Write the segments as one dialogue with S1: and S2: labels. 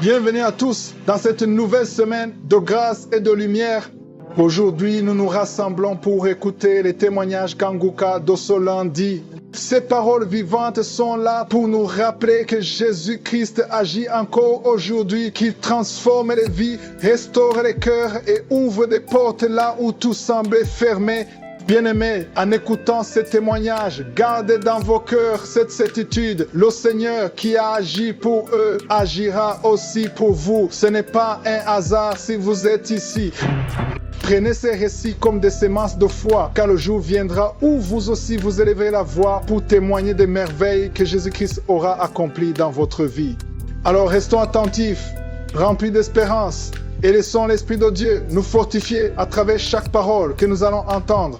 S1: Bienvenue à tous dans cette nouvelle semaine de grâce et de lumière. Aujourd'hui, nous nous rassemblons pour écouter les témoignages Kanguka de ce lundi. Ces paroles vivantes sont là pour nous rappeler que Jésus-Christ agit encore aujourd'hui, qu'il transforme les vies, restaure les cœurs et ouvre des portes là où tout semblait fermé. Bien-aimés, en écoutant ces témoignages, gardez dans vos cœurs cette certitude. Le Seigneur qui a agi pour eux agira aussi pour vous. Ce n'est pas un hasard si vous êtes ici. Prenez ces récits comme des semences de foi, car le jour viendra où vous aussi vous élèverez la voix pour témoigner des merveilles que Jésus-Christ aura accomplies dans votre vie. Alors restons attentifs, remplis d'espérance, et laissons l'Esprit de Dieu nous fortifier à travers chaque parole que nous allons entendre.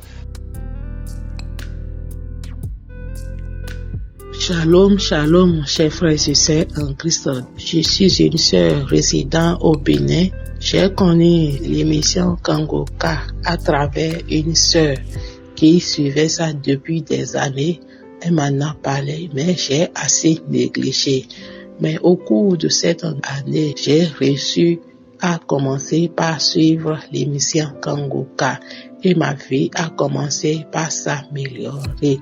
S2: Shalom, shalom, chers frères et sœurs en Christ. Je suis une sœur résidant au Bénin. J'ai connu l'émission Kanguka à travers une sœur qui suivait ça depuis des années. Elle m'en a parlé, mais j'ai assez négligé. Mais au cours de cette année, j'ai réussi à commencer par suivre l'émission Kanguka et ma vie a commencé par s'améliorer.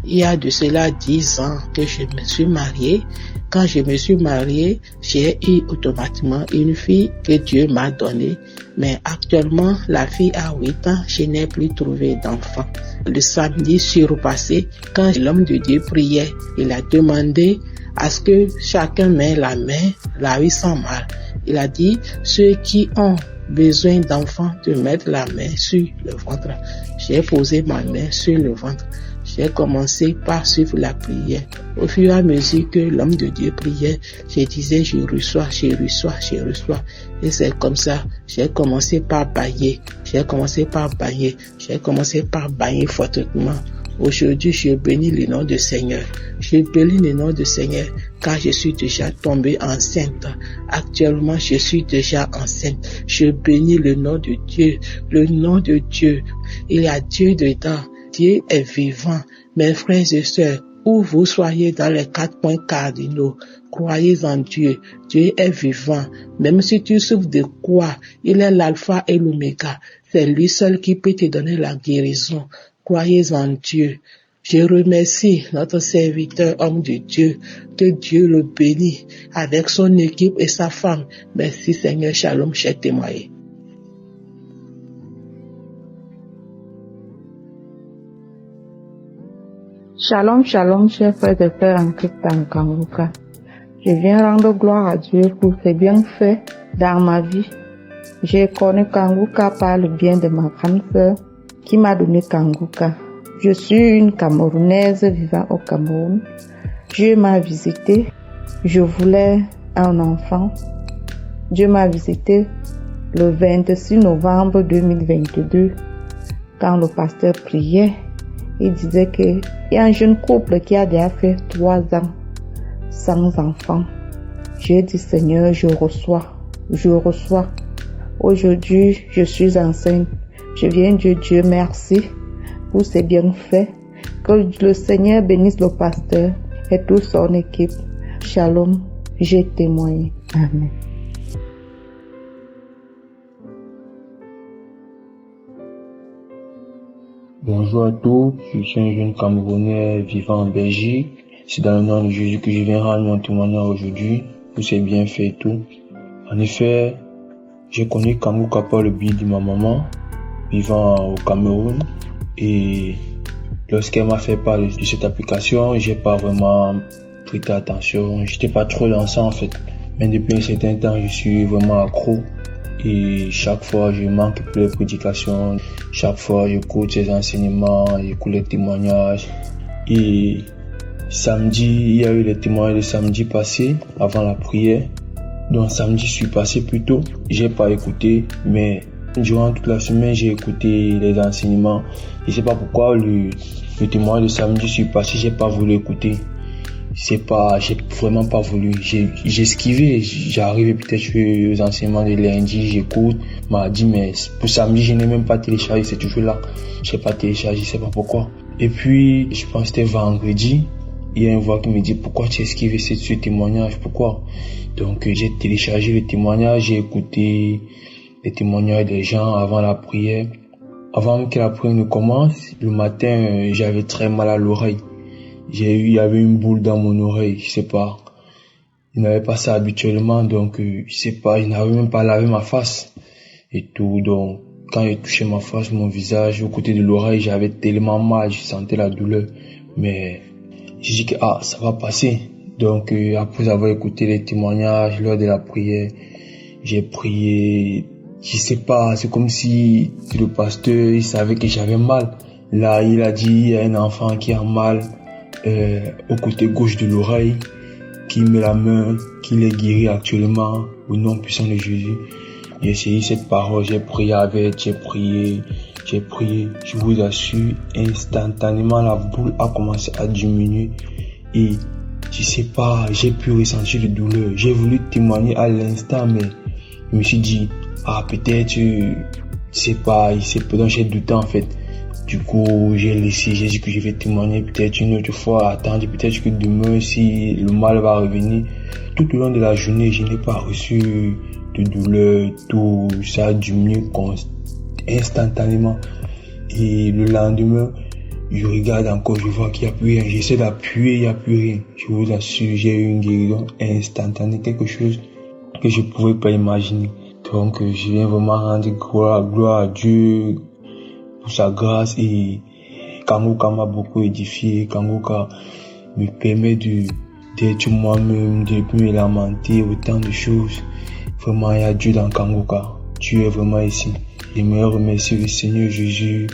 S2: Il y a de cela 10 ans que je me suis mariée. Quand je me suis mariée, j'ai eu automatiquement une fille que Dieu m'a donnée. Mais actuellement, la fille a 8 ans, je n'ai plus trouvé d'enfant. Le samedi surpassé, quand l'homme de Dieu priait, il a demandé à ce que chacun mette la main là où il sent mal. Il a dit, ceux qui ont besoin d'enfants, de mettre la main sur le ventre. J'ai posé ma main sur le ventre. J'ai commencé par suivre la prière. Au fur et à mesure que l'homme de Dieu priait, je disais, je reçois. Et c'est comme ça, j'ai commencé par bailler. J'ai commencé par bailler fortement. Aujourd'hui, je bénis le nom du Seigneur. Je bénis le nom du Seigneur car je suis déjà tombée enceinte. Actuellement, je suis déjà enceinte. Je bénis le nom de Dieu. Le nom de Dieu. Il y a Dieu dedans. Dieu est vivant. Mes frères et sœurs, où vous soyez dans les 4 points cardinaux, croyez en Dieu. Dieu est vivant. Même si tu souffres de quoi, il est l'alpha et l'oméga. C'est lui seul qui peut te donner la guérison. Croyez en Dieu. Je remercie notre serviteur, homme de Dieu, que Dieu le bénisse avec son équipe et sa femme. Merci Seigneur, shalom, cher témoin.
S3: Shalom, shalom, chers frères et sœurs en Christ en Kanguka. Je viens rendre gloire à Dieu pour ses bienfaits dans ma vie. J'ai connu Kanguka par le bien de ma grande sœur qui m'a donné Kanguka. Je suis une Camerounaise vivant au Cameroun. Dieu m'a visité. Je voulais un enfant. Dieu m'a visité le 26 novembre 2022 quand le pasteur priait. Il disait qu'il y a un jeune couple qui a déjà fait 3 ans sans enfant. J'ai dit, Seigneur, je reçois. Aujourd'hui, je suis enceinte. Je viens de Dieu, merci pour ses bienfaits. Que le Seigneur bénisse le pasteur et toute son équipe. Shalom, j'ai témoigné. Amen.
S4: Bonjour à tous, je suis un jeune Camerounais vivant en Belgique. C'est dans le nom de Jésus que je viens rendre mon témoignage aujourd'hui pour ses bienfaits et tout. En effet, j'ai connu Kanguka par le biais de ma maman vivant au Cameroun et lorsqu'elle m'a fait part de cette application, j'ai pas vraiment prêté attention. J'étais pas trop lancé en fait. Mais depuis un certain temps, je suis vraiment accro. Et chaque fois, je manque plus de prédications. Chaque fois, j'écoute ses enseignements, j'écoute les témoignages. Et samedi, il y a eu les témoignages de samedi passé, avant la prière. Donc samedi, je suis passé plus tôt. J'ai pas écouté, mais durant toute la semaine, j'ai écouté les enseignements. Je sais pas pourquoi le témoignage de samedi, je suis passé, j'ai pas voulu écouter. J'ai vraiment pas voulu. J'ai esquivé. J'arrive peut-être aux enseignements de lundi, j'écoute. M'a dit, mais pour samedi, je n'ai même pas téléchargé, c'est toujours là. J'ai pas téléchargé, je sais pas pourquoi. Et puis, je pense que c'était vendredi. il y a une voix qui me dit pourquoi tu as esquivé ce témoignage, pourquoi? Donc j'ai téléchargé le témoignage, j'ai écouté les témoignages des gens avant la prière. Avant que la prière ne commence, le matin, j'avais très mal à l'oreille. Il y avait une boule dans mon oreille, je sais pas. Je n'avais pas ça habituellement, donc je sais pas, je n'avais même pas lavé ma face et tout. Donc quand j'ai touché ma face, mon visage, au côté de l'oreille, j'avais tellement mal, je sentais la douleur. Mais j'ai dit que ça va passer. Donc après avoir écouté les témoignages lors de la prière, j'ai prié. Je sais pas, c'est comme si le pasteur, il savait que j'avais mal. Là, il a dit, il y a un enfant qui a mal au côté gauche de l'oreille, qui met la main, qui l'est guéri actuellement au nom puissant de Jésus. J'ai essayé cette parole, j'ai prié avec, j'ai prié. Je vous assure, instantanément, la boule a commencé à diminuer et je sais pas, j'ai pu ressentir de douleur. J'ai voulu témoigner à l'instant, mais je me suis dit, peut-être, je sais pas, donc j'ai douté en fait. Du coup, j'ai dit que je vais témoigner peut-être une autre fois, attendre peut-être que demain, si le mal va revenir. Tout au long de la journée, je n'ai pas reçu de douleur, tout ça a diminué instantanément. Et le lendemain, je regarde encore, je vois qu'il n'y a plus rien. J'essaie d'appuyer, il n'y a plus rien. Je vous assure, j'ai eu une guérison instantanée, quelque chose que je ne pouvais pas imaginer. Donc, je viens vraiment rendre gloire à Dieu pour sa grâce. Et Kanguka m'a beaucoup édifié. Kanguka me permet d'être moi-même, de me lamenter, autant de choses. Vraiment, il y a Dieu dans Kanguka. Dieu est vraiment ici. J'aimerais remercier le Seigneur Jésus.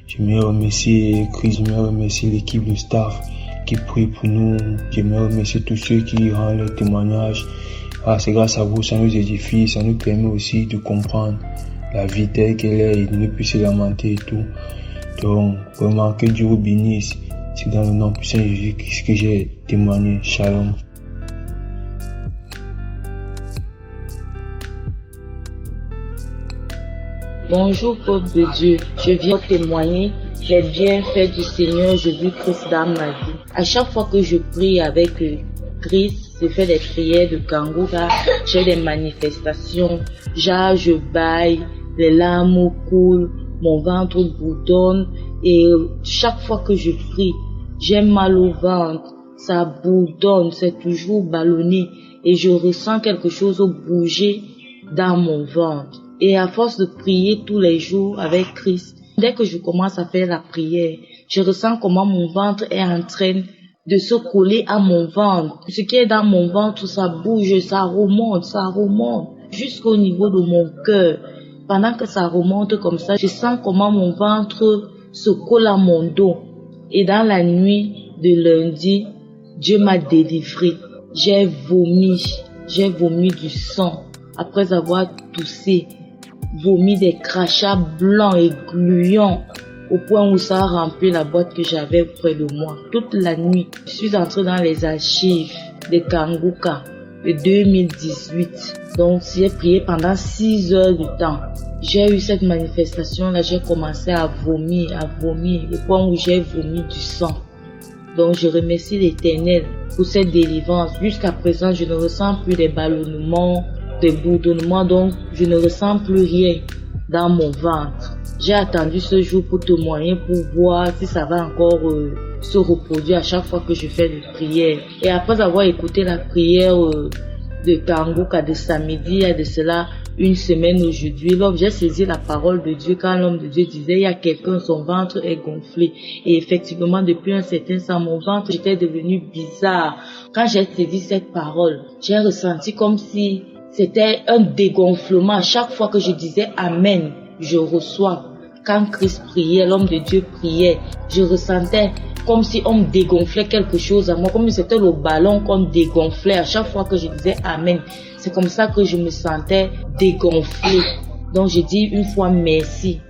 S4: J'aimerais remercier Christ. J'aimerais remercier l'équipe de staff qui prie pour nous. J'aimerais remercier tous ceux qui rendent leur témoignage. C'est grâce à vous, ça nous édifie, ça nous permet aussi de comprendre la vie telle qu'elle est et de ne plus se lamenter et tout. Donc, vraiment, que Dieu vous bénisse. C'est dans le nom puissant de Jésus que j'ai témoigné. Shalom.
S2: Bonjour, peuple de Dieu. Je viens témoigner les bienfaits du Seigneur Jésus-Christ dans ma vie. À chaque fois que je prie avec Christ, je fais des prières de Kanguka, j'ai des manifestations, je baille, les larmes coulent, mon ventre bourdonne et chaque fois que je prie, j'ai mal au ventre, ça bourdonne, c'est toujours ballonné et je ressens quelque chose bouger dans mon ventre. Et à force de prier tous les jours avec Christ, dès que je commence à faire la prière, je ressens comment mon ventre est en train de se coller à mon ventre. Ce qui est dans mon ventre, ça bouge, ça remonte, jusqu'au niveau de mon cœur. Pendant que ça remonte comme ça, je sens comment mon ventre se colle à mon dos. Et dans la nuit de lundi, Dieu m'a délivré. J'ai vomi du sang après avoir toussé, vomi des crachats blancs et gluants au point où ça a rempli la boîte que j'avais près de moi. Toute la nuit, je suis entrée dans les archives de Kanguka de 2018. Donc, j'ai prié pendant 6 heures de temps. J'ai eu cette manifestation-là, j'ai commencé à vomir, au point où j'ai vomi du sang. Donc, je remercie l'Éternel pour cette délivrance. Jusqu'à présent, je ne ressens plus des ballonnements, des bourdonnements, donc je ne ressens plus rien dans mon ventre. J'ai attendu ce jour pour témoigner, pour voir si ça va encore se reproduire à chaque fois que je fais des prières. Et après avoir écouté la prière de Kanguka de samedi, il y a de cela une semaine aujourd'hui, l'homme, j'ai saisi la parole de Dieu quand l'homme de Dieu disait, il y a quelqu'un, son ventre est gonflé. Et effectivement, depuis un certain temps, mon ventre était devenu bizarre. Quand j'ai saisi cette parole, j'ai ressenti comme si c'était un dégonflement. À chaque fois que je disais Amen, je reçois. Quand Christ priait, l'homme de Dieu priait, je ressentais comme si on me dégonflait quelque chose à moi, comme si c'était le ballon qu'on dégonflait à chaque fois que je disais Amen. C'est comme ça que je me sentais dégonflée. Donc je dis une fois merci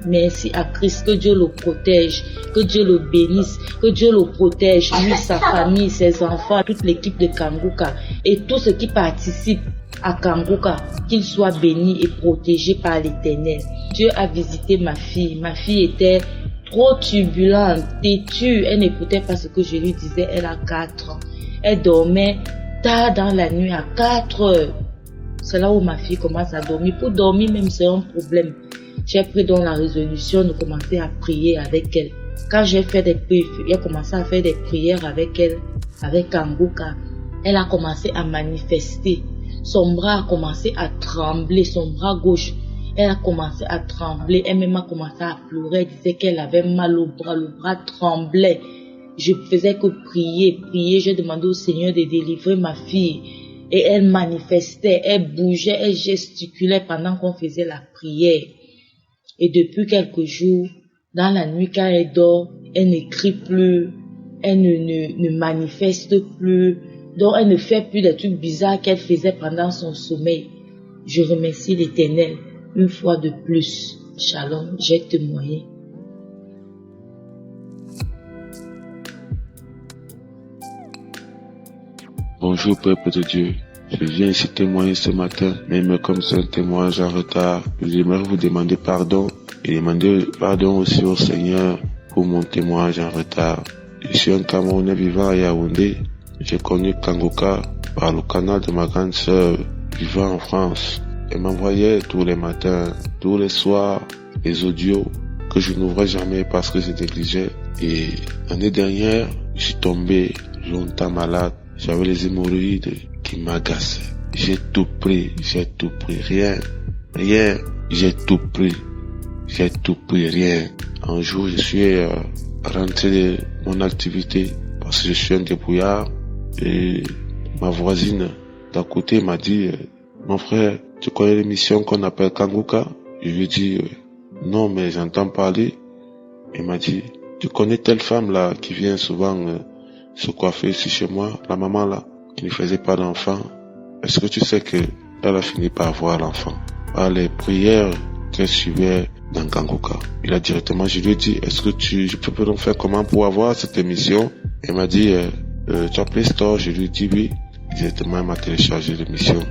S2: à Christ, que Dieu le protège, que Dieu le bénisse, que Dieu le protège, lui, sa famille, ses enfants, toute l'équipe de Kanguka et tous ceux qui participent à Kanguka, qu'il soit béni et protégé par l'Éternel. Dieu a visité ma fille était trop turbulente, têtue. Elle n'écoutait pas ce que je lui disais. Elle a 4 ans. Elle dormait tard dans la nuit à 4 heures. C'est là où ma fille commence à dormir. Pour dormir même, c'est un problème. J'ai pris donc la résolution de commencer à prier avec elle. Quand j'ai fait des prières, j'ai commencé à faire des prières avec elle, avec Kanguka. Elle a commencé à manifester. Son bras a commencé à trembler, son bras gauche. Elle a commencé à trembler. Elle-même a commencé à pleurer. Elle disait qu'elle avait mal au bras. Le bras tremblait. Je faisais que prier. J'ai demandé au Seigneur de délivrer ma fille. Et elle manifestait, elle bougeait, elle gesticulait pendant qu'on faisait la prière. Et depuis quelques jours, dans la nuit quand elle dort, elle ne crie plus, elle ne manifeste plus. Donc elle ne fait plus des trucs bizarres qu'elle faisait pendant son sommeil. Je remercie l'Éternel une fois de plus. Shalom, j'ai témoigné.
S5: Bonjour peuple de Dieu, je viens ici témoigner ce matin, même comme c'est un témoignage en retard, j'aimerais vous demander pardon et demander pardon aussi au Seigneur pour mon témoignage en retard. Je suis un Camerounais vivant à Yaoundé, j'ai connu Kanguka par le canal de ma grande sœur vivant en France. Elle m'envoyait tous les matins, tous les soirs, les audios que je n'ouvrais jamais parce que je négligeais. Et l'année dernière, je suis tombé longtemps malade. J'avais les hémorroïdes qui m'agaçaient. J'ai tout pris, rien, j'ai tout pris, rien. Un jour, je suis rentré de mon activité parce que je suis un débrouillard et ma voisine d'à côté m'a dit mon frère, tu connais l'émission qu'on appelle Kanguka? Je lui ai dit non, mais j'entends parler. Elle m'a dit, tu connais telle femme là qui vient souvent se coiffer ici chez moi, la maman là, qui ne faisait pas d'enfant. Est-ce que tu sais que elle a fini par avoir l'enfant par les prières qu'elle suivait dans Kanguka? Il a directement, je lui ai dit, est-ce que je peux donc faire comment pour avoir cette émission? Elle m'a dit, tu as Play Store? Je lui ai dit oui. Directement, elle m'a téléchargé l'émission.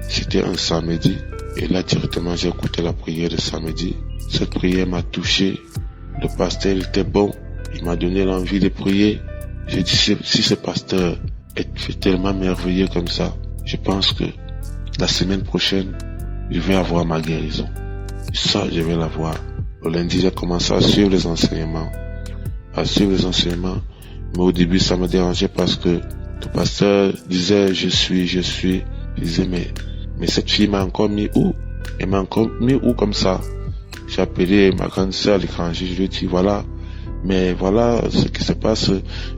S5: C'était un samedi. Et là, directement, j'ai écouté la prière de samedi. Cette prière m'a touché. Le pasteur était bon. Il m'a donné l'envie de prier. J'ai dit, si ce pasteur est tellement merveilleux comme ça, je pense que la semaine prochaine, je vais avoir ma guérison. Ça, je vais l'avoir. Le lundi, j'ai commencé à suivre les enseignements. Mais au début, ça me dérangeait parce que le pasteur disait, je suis. Je disais, mais cette fille m'a encore mis où? Elle m'a encore mis où comme ça? J'ai appelé ma grande sœur à l'étranger, je lui ai dit, voilà. Mais voilà ce qui se passe.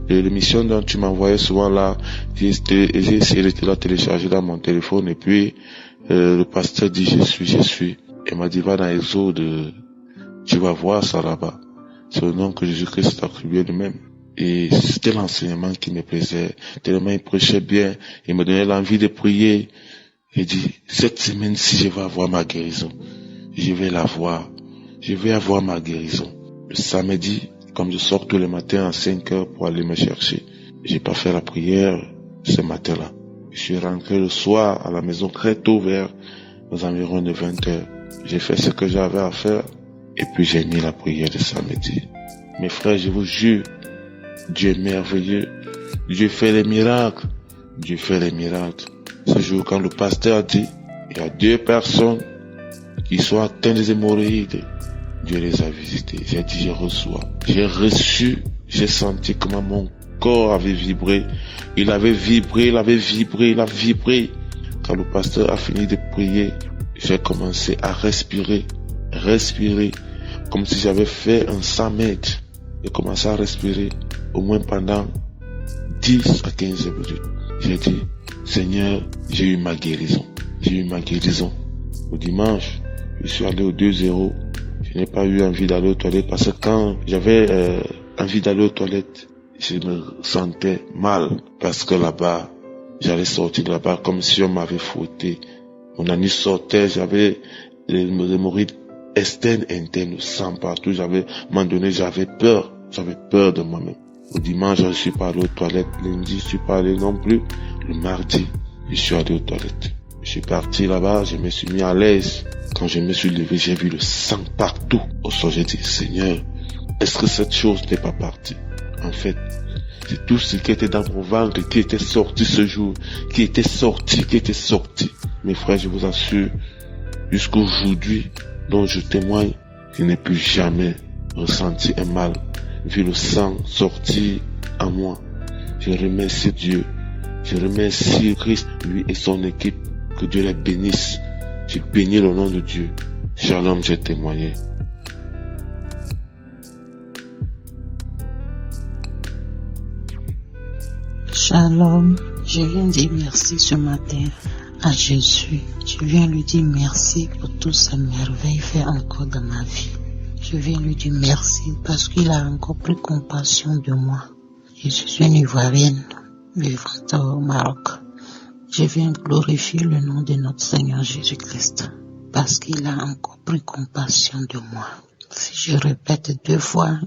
S5: L'émission dont tu m'envoyais souvent là, j'ai essayé de te la télécharger dans mon téléphone et puis le pasteur dit je suis. Elle m'a dit va dans Exode, tu vas voir ça là-bas. C'est le nom que Jésus-Christ attribué lui-même. Et c'était l'enseignement qui me plaisait. Tellement il prêchait bien, il me donnait l'envie de prier. J'ai dit cette semaine-ci je vais avoir ma guérison. Je vais avoir ma guérison. Le samedi, comme je sors tous les matins à 5 heures pour aller me chercher, j'ai pas fait la prière ce matin-là. Je suis rentré le soir à la maison très tôt vers aux environs de 20 heures. J'ai fait ce que j'avais à faire et puis j'ai mis la prière de samedi. Mes frères, je vous jure, Dieu est merveilleux. Dieu fait les miracles. Ce jour, quand le pasteur a dit, il y a 2 personnes qui sont atteintes des hémorroïdes, Dieu les a visités. J'ai dit, je reçois. J'ai reçu, j'ai senti comment mon corps avait vibré. Il avait vibré. Quand le pasteur a fini de prier, j'ai commencé à respirer, comme si j'avais fait un 100 mètres. J'ai commencé à respirer au moins pendant 10 à 15 minutes. J'ai dit, Seigneur, j'ai eu ma guérison. Au dimanche, je suis allé au 2-0. Je n'ai pas eu envie d'aller aux toilettes parce que quand j'avais envie d'aller aux toilettes, je me sentais mal parce que là-bas, j'allais sortir de là-bas comme si on m'avait fouetté. Mon anus sortait, j'avais les hémorroïdes externes, internes, le sang partout. J'avais peur de moi-même. Au dimanche, je suis pas allé aux toilettes. Lundi, je suis pas allé non plus. Le mardi, je suis allé aux toilettes. Je suis parti là-bas, je me suis mis à l'aise. Quand je me suis levé, j'ai vu le sang partout. Au soir, j'ai dit, Seigneur, est-ce que cette chose n'est pas partie? En fait, c'est tout ce qui était dans mon ventre qui était sorti ce jour, qui était sorti. Mes frères, je vous assure, jusqu'aujourd'hui, dont je témoigne, je n'ai plus jamais ressenti un mal, vu le sang sorti en moi. Je remercie Dieu, je remercie Christ, lui et son équipe, que Dieu les bénisse. J'ai béni le nom de Dieu. Shalom, j'ai témoigné.
S2: Shalom, je viens dire merci ce matin à Jésus. Je viens lui dire merci pour toutes ces merveilles faites encore dans ma vie. Je viens lui dire merci parce qu'il a encore pris compassion de moi. Je suis une Ivoirienne vivante au Maroc. Je viens glorifier le nom de notre Seigneur Jésus-Christ parce qu'il a encore pris compassion de moi. Si je répète 2 fois,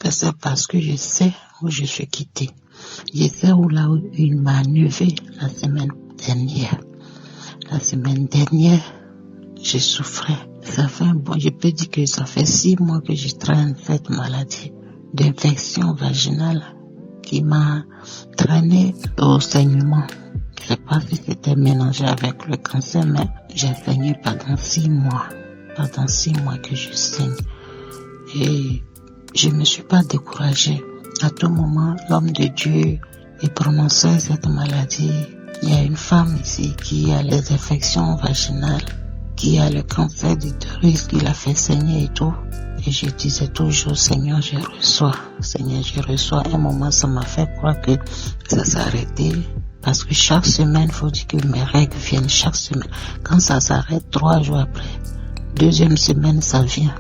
S2: c'est parce que je sais où je suis quitté. Je sais où là où il m'a enlevé la semaine dernière. La semaine dernière, je souffrais. Je peux dire que ça fait 6 mois que je traîne cette maladie d'infection vaginale qui m'a traîné au saignement. Je ne sais pas si c'était mélangé avec le cancer, mais j'ai saigné pendant 6 mois. Pendant 6 mois que je saigne. Et je ne me suis pas découragée. À tout moment, l'homme de Dieu est prononcé cette maladie. Il y a une femme ici qui a les infections vaginales, qui a le cancer d'utérus, qui l'a fait saigner et tout. Et je disais toujours, Seigneur, je reçois. Seigneur, je reçois. Un moment, ça m'a fait croire que ça s'arrêtait. Parce que chaque semaine, il faut dire que mes règles viennent chaque semaine. Quand ça s'arrête, 3 jours après, 2e semaine, ça vient.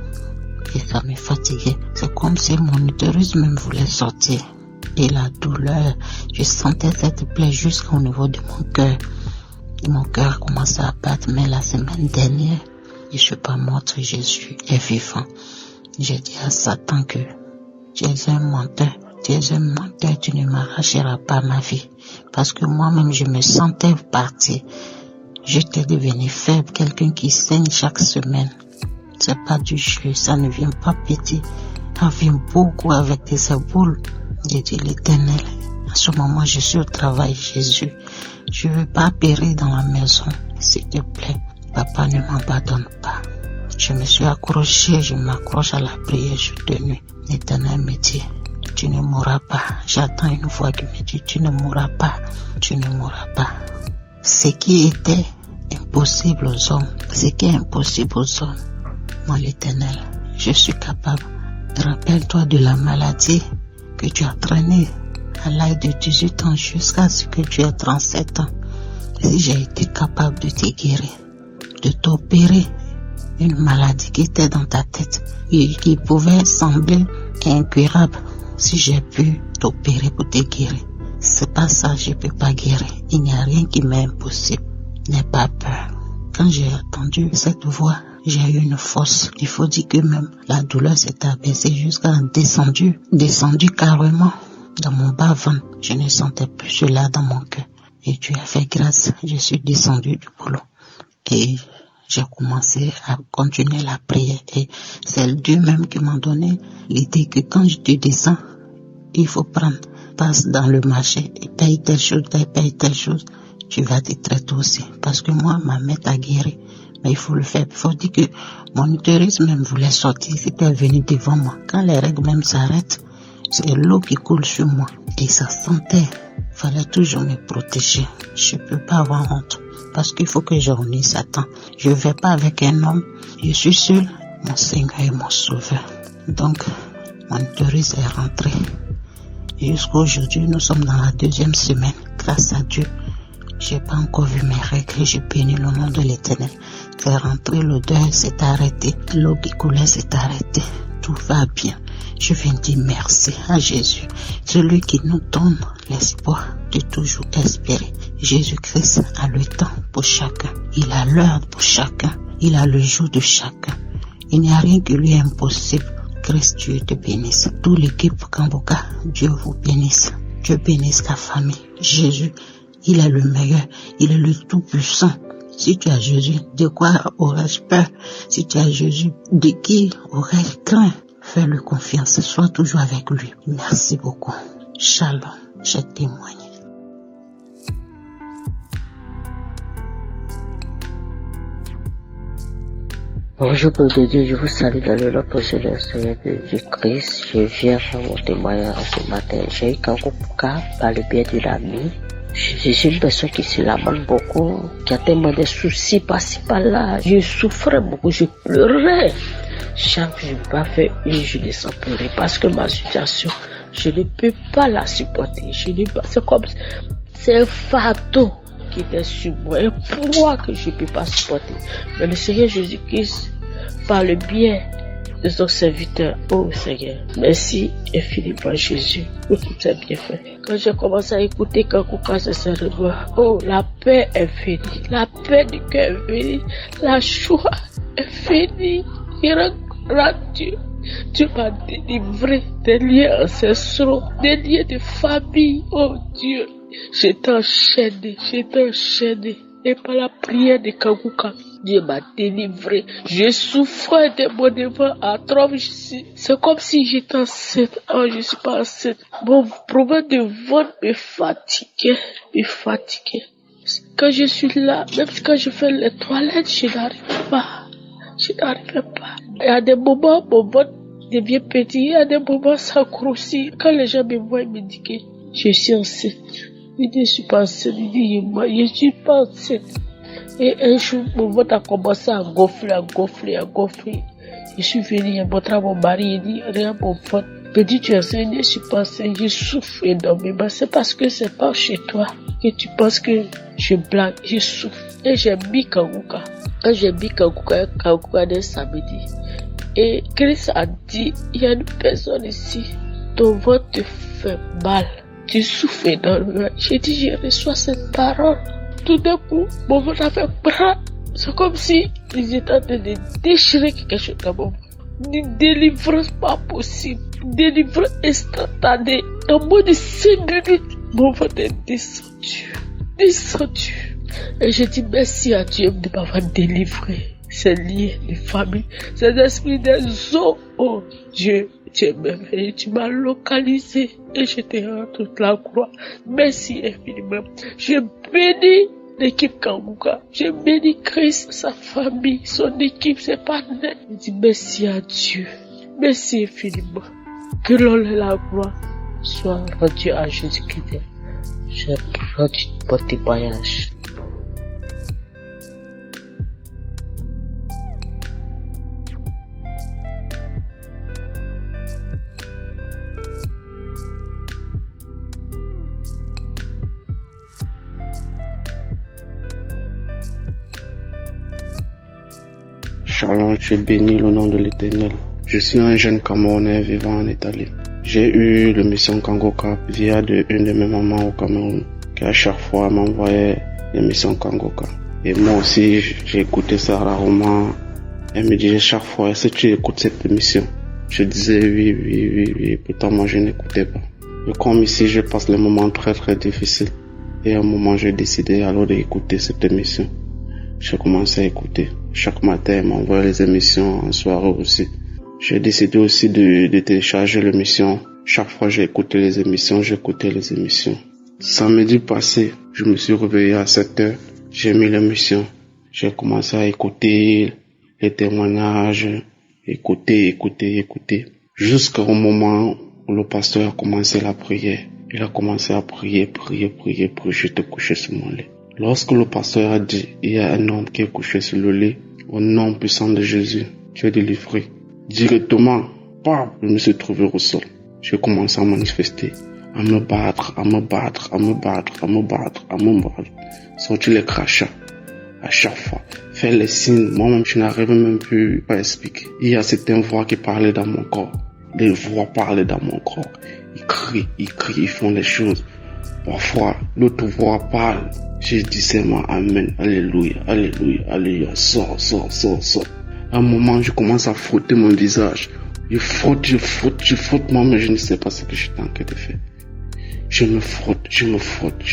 S2: Et ça me fatiguait. C'est comme si mon utérus même voulait sortir. Et la douleur, je sentais cette plaie jusqu'au niveau de mon cœur. Et mon cœur commençait à battre. Mais la semaine dernière, je ne suis pas morte, Jésus est vivant. J'ai dit à Satan que tu es un menteur, tu ne m'arracheras pas ma vie. Parce que moi-même, je me sentais partir. J'étais devenu faible, quelqu'un qui saigne chaque semaine. C'est pas du jeu, ça ne vient pas petit. Ça vient beaucoup avec des éboules. J'ai dit l'Éternel. À ce moment, je suis au travail, Jésus. Je veux pas périr dans la maison. S'il te plaît, papa, ne m'abandonne pas. Je me suis accroché, je m'accroche à la prière, je tenue. L'Éternel me dit, tu ne mourras pas. J'attends une voix qui me dit, tu ne mourras pas, tu ne mourras pas. Ce qui était impossible aux hommes, ce qui est impossible aux hommes, moi l'Éternel, je suis capable. Rappelle-toi de la maladie que tu as traînée à l'âge de 18 ans jusqu'à ce que tu aies 37 ans. Si j'ai été capable de te guérir, de t'opérer une maladie qui était dans ta tête et qui pouvait sembler incurable, si j'ai pu t'opérer pour te guérir, c'est pas ça, je peux pas guérir. Il n'y a rien qui m'est impossible. N'aie pas peur. Quand j'ai entendu cette voix, j'ai eu une force. Il faut dire que même la douleur s'est abaissée jusqu'à descendu carrément dans mon bas-ventre. Je ne sentais plus cela dans mon cœur. Et Dieu a fait grâce. Je suis descendu du boulot. Et j'ai commencé à continuer la prière. Et c'est Dieu même qui m'a donné l'idée que quand je te descends, il faut passe dans le marché et paye telle chose. Tu vas te traiter aussi. Parce que moi, ma mère t'a guéri. Mais il faut le faire. Il faut dire que mon utérus même voulait sortir. C'était venu devant moi. Quand les règles même s'arrêtent, c'est l'eau qui coule sur moi. Et ça sentait. Il fallait toujours me protéger. Je ne peux pas avoir honte. Parce qu'il faut que je renie Satan. Je ne vais pas avec un homme. Je suis seul. Mon Seigneur est mon sauveur. Donc, mon utérus est rentré. Et jusqu'à aujourd'hui, nous sommes dans la 2e semaine. Grâce à Dieu. J'ai pas encore vu mes règles, j'ai béni le nom de l'Éternel. C'est rentré, l'odeur s'est arrêtée, l'eau qui coulait s'est arrêtée. Tout va bien. Je viens dire merci à Jésus, celui qui nous donne l'espoir de toujours espérer. Jésus-Christ a le temps pour chacun, il a l'heure pour chacun, il a le jour de chacun. Il n'y a rien qui lui est impossible. Christ, Dieu te bénisse. Toute l'équipe Kamboka, Dieu vous bénisse. Dieu bénisse ta famille. Jésus, il est le meilleur, il est le tout-puissant. Si tu as Jésus, de quoi aurais-je peur? Si tu as Jésus, de qui aurais-je craint? Fais-lui confiance, sois toujours avec lui. Merci beaucoup. Shalom, je témoigne.
S6: Bonjour, Père de Dieu, je vous salue dans le nom précieux du Seigneur Jésus-Christ. Je viens faire mon témoignage ce matin. J'ai eu Kangoka par le biais d'une amie. Je suis une personne qui se lamente beaucoup, qui a tellement de soucis par-ci par-là. Je souffrais beaucoup, je pleurais. Chaque jour, je n'ai pas fait une journée sans pleurer parce que ma situation, je ne peux pas la supporter. C'est comme, c'est un fardeau qui était sur moi, un poids que je ne peux pas supporter. Mais le Seigneur Jésus-Christ, par le biais de son serviteur, oh Seigneur, merci infiniment Jésus pour tout ces bienfaits. Quand j'ai commencé à écouter Kangoka se serre, oh, la paix est finie, la paix du cœur est finie, la joie est finie. Dieu m'a délivré des liens ancestraux, des liens de famille, oh Dieu. J'étais enchaîné. Et par la prière de Kangoka, Dieu m'a délivré. Je souffrais de mon devant à trop. C'est comme si j'étais enceinte. Oh, je suis pas enceinte. Mon problème de ventre me fatiguait. Quand je suis là, même quand je fais les toilettes, je n'arrive pas. Il y a des moments, mon ventre devient petit. Il y a des moments, ça grossit. Quand les gens me voient, ils me disent que je suis enceinte. Je ne suis pas enceinte. Je suis pas enceinte. Et un jour, mon ventre a commencé à gonfler. Je suis venue montrer à mon mari, il dit, regarde mon ventre. Il me dit, tu es enceinte, je ne suis pas enceinte. Je souffre énormément. C'est parce que c'est pas chez toi que tu penses que je blague. Je souffre. Et j'ai mis Kangoka. Quand j'ai mis Kangoka dès samedi. Et Christ a dit, il y a une personne ici, ton ventre te fait mal. Tu souffres énormément. J'ai dit, je reçois cette parole. Tout d'un coup, mon ventre a fait bras. C'est comme si ils étaient en train de déchirer quelque chose dans mon ventre. Une délivrance pas possible. Une délivrance instantanée. En moins de 5 minutes, mon ventre est descendu. Et je dis merci à Dieu de m'avoir délivré. Ces liens de famille, ces esprits des eaux. Oh Dieu, tu es merveilleux, tu m'as localisé et je te rends toute la gloire. Merci infiniment. Je bénis l'équipe Kangoka. Je bénis Christ, sa famille, son équipe, ses partenaires. Je dis merci à Dieu. Merci infiniment. Que l'honneur et la gloire soient rendus à Jésus-Christ. Je rends mon témoignage.
S7: Shalom, je bénis le nom de l'Éternel. Je suis un jeune Camerounais vivant en Italie. J'ai eu le mission Kangoka via une de mes mamans au Cameroun, qui à chaque fois m'envoyait l'émission Kangoka. Et moi aussi, j'ai écouté ça rarement. Elle me disait chaque fois, est-ce que tu écoutes cette émission? Je disais oui. Pourtant, moi, je n'écoutais pas. Et comme ici, je passe les moments très difficiles. Et à un moment, j'ai décidé alors d'écouter cette émission. J'ai commencé à écouter. Chaque matin, elle m'envoie les émissions, en soirée aussi. J'ai décidé aussi de télécharger l'émission. Chaque fois, j'écoutais les émissions. Samedi passé, je me suis réveillé à 7h. J'ai mis l'émission. J'ai commencé à écouter les témoignages, écouter. Jusqu'au moment où le pasteur a commencé la prière. Il a commencé à prier. J'étais couché sur mon lit. Lorsque le pasteur a dit, il y a un homme qui est couché sur le lit, au nom puissant de Jésus, tu es délivré. Directement, je me suis trouvé au sol. J'ai commencé à manifester, à me battre. Sortir les crachats. À chaque fois, faire les signes. Moi-même, je n'arrivais même plus à expliquer. Il y a certaines voix qui parlaient dans mon corps. Les voix parlaient dans mon corps. Ils crient, ils font les choses. Parfois, l'autre voix parle. Je dis seulement Amen, Alléluia, sors. À un moment, je commence à frotter mon visage. Je frotte, moi-même, je ne sais pas ce que j'étais en train de faire. Je me frotte, je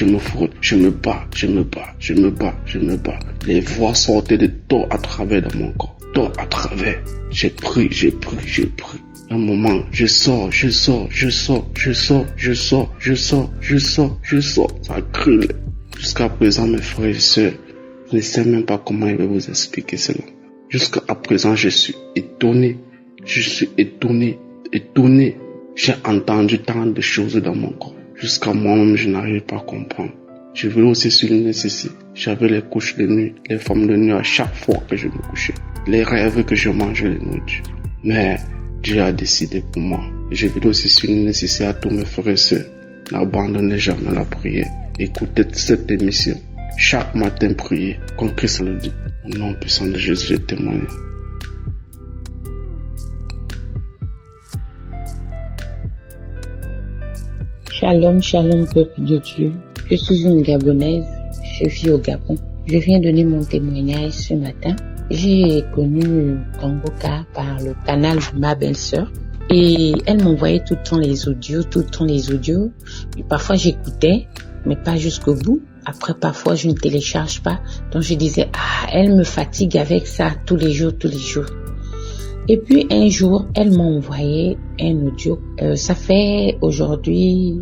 S7: me bats. Les voix sortaient de tout à travers de mon corps. tort à travers. J'ai pris. Un moment, je sors. Ça crie. Jusqu'à présent, mes frères et sœurs, je ne sais même pas comment je vais vous expliquer cela. Jusqu'à présent, je suis étonné. J'ai entendu tant de choses dans mon corps. Jusqu'à moi-même, je n'arrive pas à comprendre. Je voulais aussi souligner ceci. J'avais les couches de nuit, les formes de nuit à chaque fois que je me couchais. Les rêves que je mangeais les nourritures. Mais Dieu a décidé pour moi. Je voulais aussi souligner ceci à tous mes frères et sœurs. N'abandonnez jamais la prière. Écoutez cette émission. Chaque matin, priez. Comme Christ le dit. Au nom puissant de Jésus, je témoigne.
S8: Shalom, shalom, peuple de Dieu. Je suis une Gabonaise. Je vis au Gabon. Je viens donner mon témoignage ce matin. J'ai connu Kangoka par le canal de ma belle-sœur. Et elle m'envoyait tout le temps les audios. Et parfois j'écoutais, mais pas jusqu'au bout. Après, parfois, je ne télécharge pas. Donc, je disais, elle me fatigue avec ça tous les jours. Et puis, un jour, elle m'a envoyé un audio. Ça fait aujourd'hui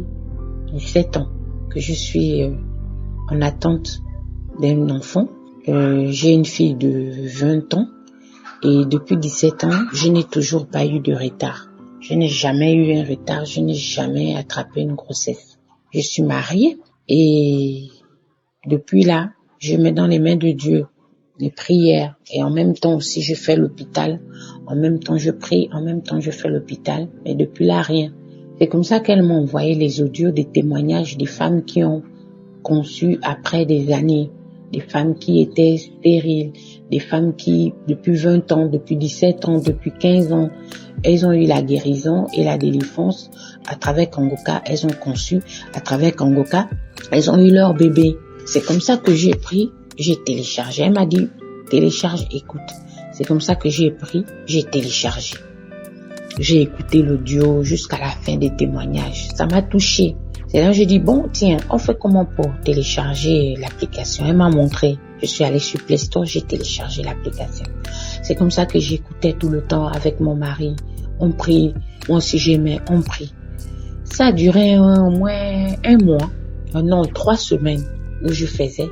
S8: 7 ans que je suis en attente d'un enfant. J'ai une fille de 20 ans. Et depuis 17 ans, je n'ai toujours pas eu de retard. Je n'ai jamais eu un retard. Je n'ai jamais attrapé une grossesse. Je suis mariée et depuis là, je mets dans les mains de Dieu les prières et en même temps aussi je fais l'hôpital. En même temps je prie, en même temps je fais l'hôpital. Mais depuis là, rien. C'est comme ça qu'elle m'a envoyé les audios, des témoignages des femmes qui ont conçu après des années. Des femmes qui étaient stériles, des femmes qui, depuis 20 ans, depuis 17 ans, depuis 15 ans, elles ont eu la guérison et la délivrance. À travers Kangoka, elles ont conçu. À travers Kangoka, elles ont eu leur bébé. C'est comme ça que j'ai pris, j'ai téléchargé. Elle m'a dit, télécharge, écoute. C'est comme ça que j'ai pris, j'ai téléchargé. J'ai écouté l'audio jusqu'à la fin des témoignages. Ça m'a touché. C'est là que j'ai dit, bon, tiens, on fait comment pour télécharger l'application? Elle m'a montré. Je suis allée sur Play Store, j'ai téléchargé l'application. C'est comme ça que j'écoutais tout le temps avec mon mari. On prie. Moi aussi j'aimais, on prie. Ça a duré au moins un mois. Non, 3 semaines où je faisais.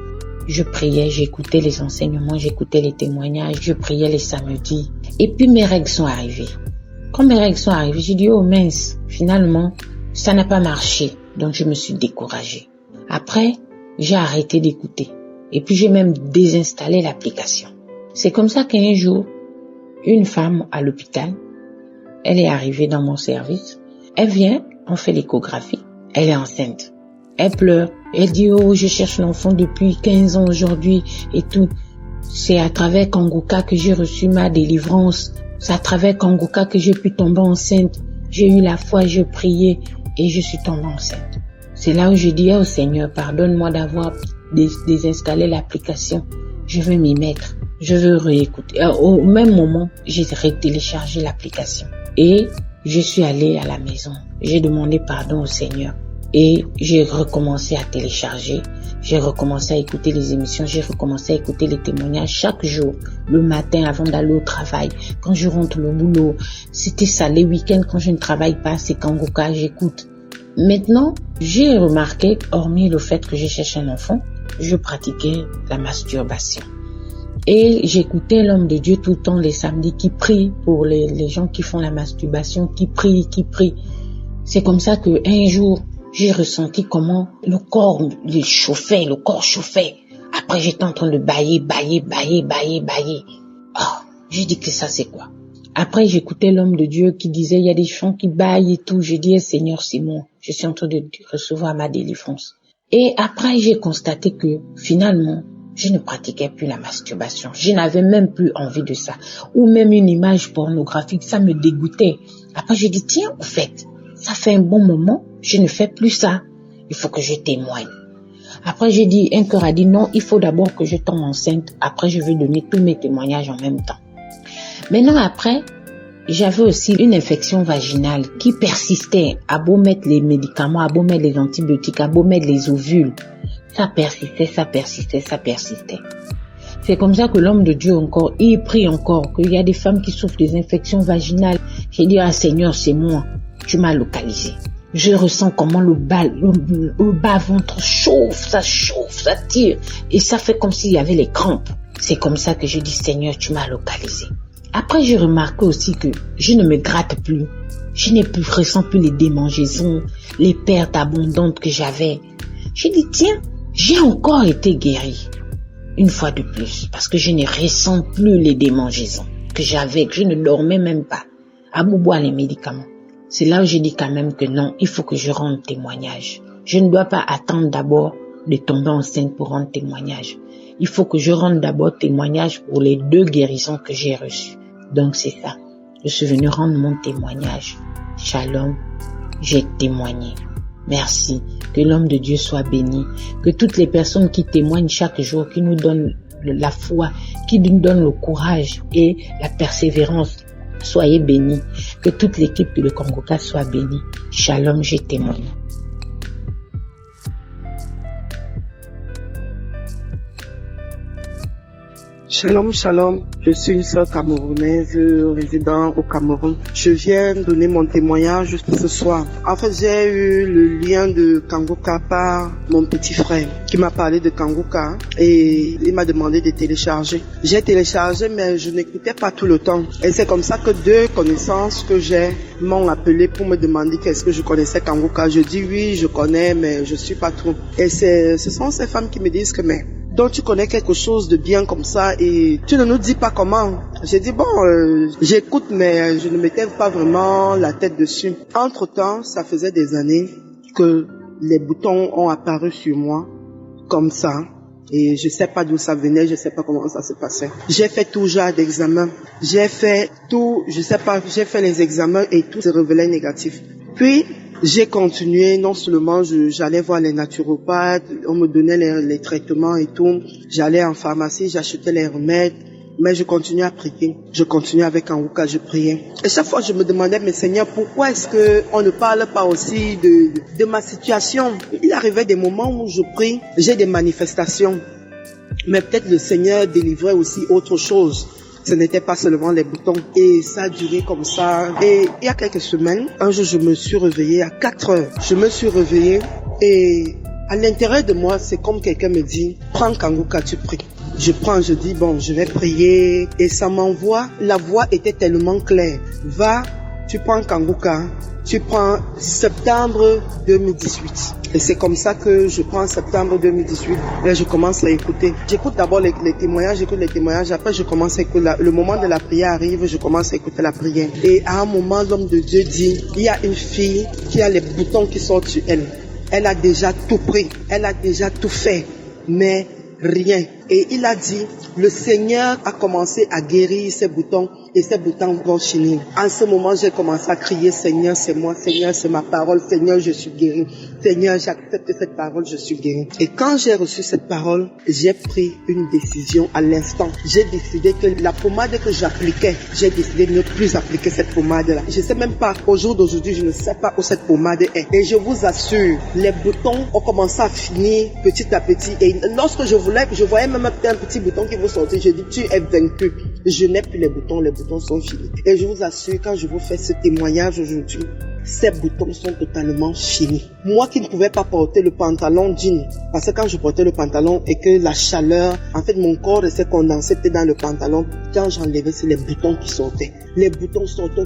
S8: Je priais, j'écoutais les enseignements, j'écoutais les témoignages, je priais les samedis. Et puis mes règles sont arrivées. Quand mes règles sont arrivées, j'ai dit, oh mince, finalement, ça n'a pas marché. Donc je me suis découragée. Après, j'ai arrêté d'écouter. Et puis j'ai même désinstallé l'application. C'est comme ça qu'un jour, une femme à l'hôpital, elle est arrivée dans mon service. Elle vient, on fait l'échographie. Elle est enceinte. Elle pleure. Elle dit, oh, je cherche l'enfant depuis 15 ans aujourd'hui et tout. C'est à travers Kangoka que j'ai reçu ma délivrance. C'est à travers Kangoka que j'ai pu tomber enceinte. J'ai eu la foi, j'ai prié et je suis tombée enceinte. C'est là où je dis, oh Seigneur, pardonne-moi d'avoir désinstallé l'application. Je veux m'y mettre. Je veux réécouter. Au même moment, j'ai téléchargé l'application. Et je suis allée à la maison. J'ai demandé pardon au Seigneur. Et j'ai recommencé à télécharger. J'ai recommencé à écouter les émissions. J'ai recommencé à écouter les témoignages chaque jour. Le matin avant d'aller au travail. Quand je rentre le boulot. C'était ça. Les week-ends quand je ne travaille pas, c'est Kangoka, j'écoute. Maintenant, j'ai remarqué, hormis le fait que je cherche un enfant, je pratiquais la masturbation. Et j'écoutais l'homme de Dieu tout le temps les samedis qui prie pour les gens qui font la masturbation, qui prient. C'est comme ça que un jour, j'ai ressenti comment le corps chauffait. Après, j'étais en train de bailler. Oh, j'ai dit que ça, c'est quoi? Après, j'écoutais l'homme de Dieu qui disait, il y a des gens qui baillent et tout. J'ai dit, Seigneur, c'est moi. Je suis en train de recevoir ma délivrance. Et après, j'ai constaté que finalement, je ne pratiquais plus la masturbation. Je n'avais même plus envie de ça. Ou même une image pornographique, ça me dégoûtait. Après, j'ai dit, tiens, au fait, ça fait un bon moment, je ne fais plus ça. Il faut que je témoigne. Après, j'ai dit, un cœur a dit, non, il faut d'abord que je tombe enceinte. Après, je vais donner tous mes témoignages en même temps. Maintenant, après, j'avais aussi une infection vaginale qui persistait. À beau mettre les médicaments, à beau mettre les antibiotiques, à beau mettre les ovules. Ça persistait. C'est comme ça que l'homme de Dieu encore, il prie encore, qu'il y a des femmes qui souffrent des infections vaginales. J'ai dit, ah Seigneur, c'est moi, tu m'as localisé. Je ressens comment le bas-ventre chauffe, ça tire. Et ça fait comme s'il y avait les crampes. C'est comme ça que je dis, Seigneur, tu m'as localisé. Après, j'ai remarqué aussi que je ne me gratte plus. Je ressens plus les démangeaisons, les pertes abondantes que j'avais. J'ai dit, tiens, j'ai encore été guérie. Une fois de plus, parce que je ne ressens plus les démangeaisons que j'avais, que je ne dormais même pas. À boire les médicaments. C'est là où j'ai dit quand même que non, il faut que je rende témoignage. Je ne dois pas attendre d'abord de tomber enceinte pour rendre témoignage. Il faut que je rende d'abord témoignage pour les 2 guérisons que j'ai reçues. Donc c'est ça. Je suis venu rendre mon témoignage. Shalom, j'ai témoigné. Merci. Que l'homme de Dieu soit béni. Que toutes les personnes qui témoignent chaque jour, qui nous donnent la foi, qui nous donnent le courage et la persévérance, soyez bénis. Que toute l'équipe de Congoca soit bénie. Shalom, j'ai témoigné.
S9: Shalom, shalom. Je suis une sœur camerounaise résidant au Cameroun. Je viens donner mon témoignage ce soir. En fait, j'ai eu le lien de Kangoka par mon petit frère qui m'a parlé de Kangoka et il m'a demandé de télécharger. J'ai téléchargé mais je n'écoutais pas tout le temps. Et c'est comme ça que 2 connaissances que j'ai m'ont appelé pour me demander qu'est-ce que je connaissais Kangoka. Je dis oui, je connais mais je suis pas trop. Et ce sont ces femmes qui me disent que mais donc tu connais quelque chose de bien comme ça et tu ne nous dis pas comment. J'ai dit bon, j'écoute mais je ne mettais pas vraiment la tête dessus. Entre-temps, ça faisait des années que les boutons ont apparu sur moi comme ça et je sais pas d'où ça venait, je sais pas comment ça se passait. J'ai fait tout genre d'examens, j'ai fait tout, je sais pas, j'ai fait les examens et tout se révélait négatif. Puis j'ai continué, non seulement j'allais voir les naturopathes, on me donnait les traitements et tout, j'allais en pharmacie, j'achetais les remèdes, mais je continuais à prier. Je continuais avec Kangoka, je priais. Et chaque fois je me demandais, mais Seigneur, pourquoi est-ce que on ne parle pas aussi de ma situation? Il arrivait des moments où je prie, j'ai des manifestations, mais peut-être le Seigneur délivrait aussi autre chose. Ce n'était pas seulement les boutons. Et ça a duré comme ça. Et il y a quelques semaines, un jour, je me suis réveillée à 4 heures. Je me suis réveillée et à l'intérieur de moi, c'est comme quelqu'un me dit, prends Kangoka, tu pries. Je prends, je dis, bon, je vais prier. Et ça m'envoie, la voix était tellement claire. Va, tu prends Kangoka, tu prends septembre 2018. Et c'est comme ça que je prends septembre 2018 et je commence à écouter. J'écoute d'abord les témoignages, j'écoute les témoignages, après je commence à écouter. Le moment de la prière arrive, je commence à écouter la prière. Et à un moment, l'homme de Dieu dit, il y a une fille qui a les boutons qui sortent sur elle. Elle a déjà tout pris, elle a déjà tout fait, mais rien. Et il a dit, le Seigneur a commencé à guérir ses boutons et ces boutons vont finir. En ce moment, j'ai commencé à crier, Seigneur, c'est moi, Seigneur, c'est ma parole, Seigneur, je suis guéri. Seigneur, j'accepte cette parole, je suis guéri. Et quand j'ai reçu cette parole, j'ai pris une décision à l'instant. J'ai décidé que la pommade que j'appliquais, j'ai décidé de ne plus appliquer cette pommade-là. Je ne sais même pas, au jour d'aujourd'hui, je ne sais pas où cette pommade est. Et je vous assure, les boutons ont commencé à finir petit à petit. Et lorsque je voyais même un petit bouton qui vous sortir, je dis, tu es vaincu. Je n'ai plus les boutons sont finis. Et je vous assure, quand je vous fais ce témoignage aujourd'hui, ces boutons sont totalement finis. Moi qui ne pouvais pas porter le pantalon jean, parce que quand je portais le pantalon et que la chaleur, en fait mon corps restait condensé dans le pantalon, quand j'enlevais, c'est les boutons qui sortaient. Les boutons sortaient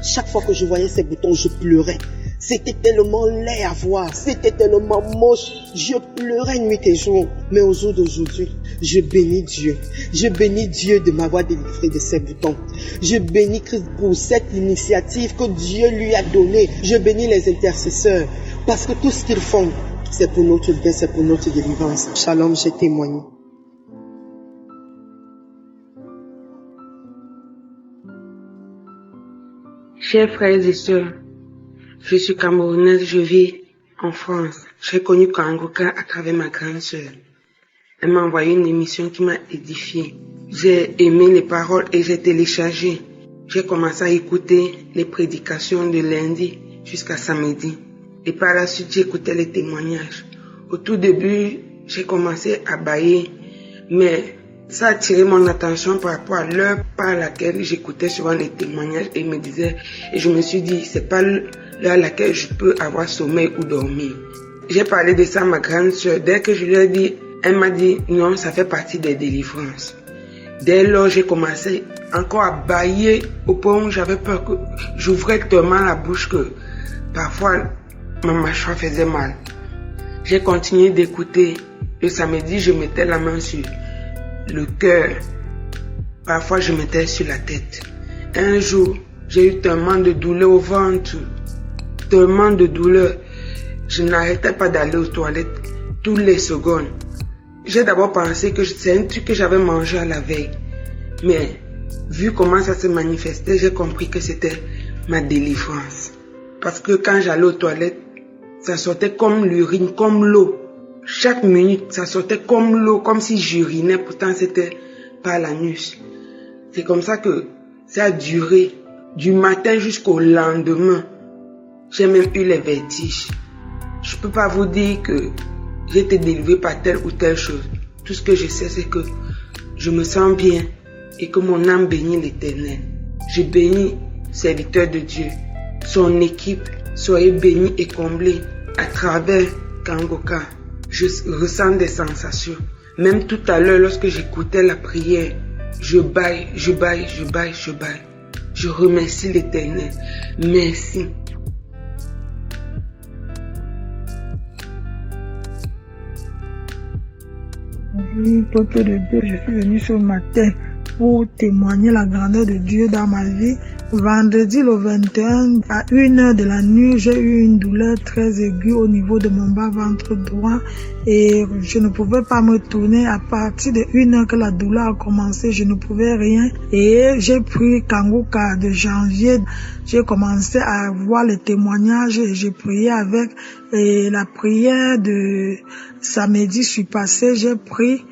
S9: chaque fois que je voyais ces boutons, je pleurais. C'était tellement laid à voir, c'était tellement moche. Je pleurais nuit et jour. Mais au jour d'aujourd'hui, je bénis Dieu. Je bénis Dieu de m'avoir délivré de ces boutons. Je bénis Christ pour cette initiative que Dieu lui a donnée. Je bénis les intercesseurs parce que tout ce qu'ils font, c'est pour notre bien, c'est pour notre délivrance. Shalom, j'ai témoigné.
S10: Chers frères et sœurs, je suis camerounaise, je vis en France. J'ai connu Kangoka à travers ma grande sœur. Elle m'a envoyé une émission qui m'a édifiée. J'ai aimé les paroles et j'ai téléchargé. J'ai commencé à écouter les prédications de lundi jusqu'à samedi. Et par la suite, j'écoutais les témoignages. Au tout début, j'ai commencé à bâiller. Mais Ça a attiré mon attention par rapport à l'heure par laquelle j'écoutais souvent les témoignages et me disais, et je me suis dit, c'est pas l'heure à laquelle je peux avoir sommeil ou dormir. J'ai parlé de ça à ma grande sœur. Dès que je lui ai dit, elle m'a dit, non, ça fait partie des délivrances. Dès lors, j'ai commencé encore à bâiller au point où j'avais peur que j'ouvrais tellement la bouche que parfois ma mâchoire faisait mal. J'ai continué d'écouter. Le samedi, je mettais la main sur le cœur. Parfois, je mettais sur la tête. Un jour, j'ai eu tellement de douleur au ventre. Tellement de douleur. Je n'arrêtais pas d'aller aux toilettes toutes les secondes. J'ai d'abord pensé que c'est un truc que j'avais mangé à la veille. Mais vu comment ça se manifestait, j'ai compris que c'était ma délivrance. Parce que quand j'allais aux toilettes, ça sortait comme l'urine, comme l'eau. Chaque minute, ça sortait comme l'eau, comme si j'urinais, pourtant c'était par l'anus. C'est comme ça que ça a duré du matin jusqu'au lendemain. J'ai même eu les vertiges. Je peux pas vous dire que j'ai été délivré par telle ou telle chose. Tout ce que je sais, c'est que je me sens bien et que mon âme bénit l'Éternel. Je bénis serviteur de Dieu. Son équipe, soyez bénis et comblés à travers Kangoka. Je ressens des sensations. Même tout à l'heure, lorsque j'écoutais la prière, je baille. Je remercie l'Éternel. Merci.
S11: Bonjour, peuple de Dieu, je suis venu ce matin pour témoigner la grandeur de Dieu dans ma vie. Vendredi le 21, à 1h de la nuit, j'ai eu une douleur très aiguë au niveau de mon bas-ventre droit et je ne pouvais pas me tourner. À partir de 1h que la douleur a commencé, je ne pouvais rien et j'ai pris Kangoka de janvier. J'ai commencé à voir les témoignages et j'ai prié avec. Et la prière de samedi, je suis passé, j'ai pris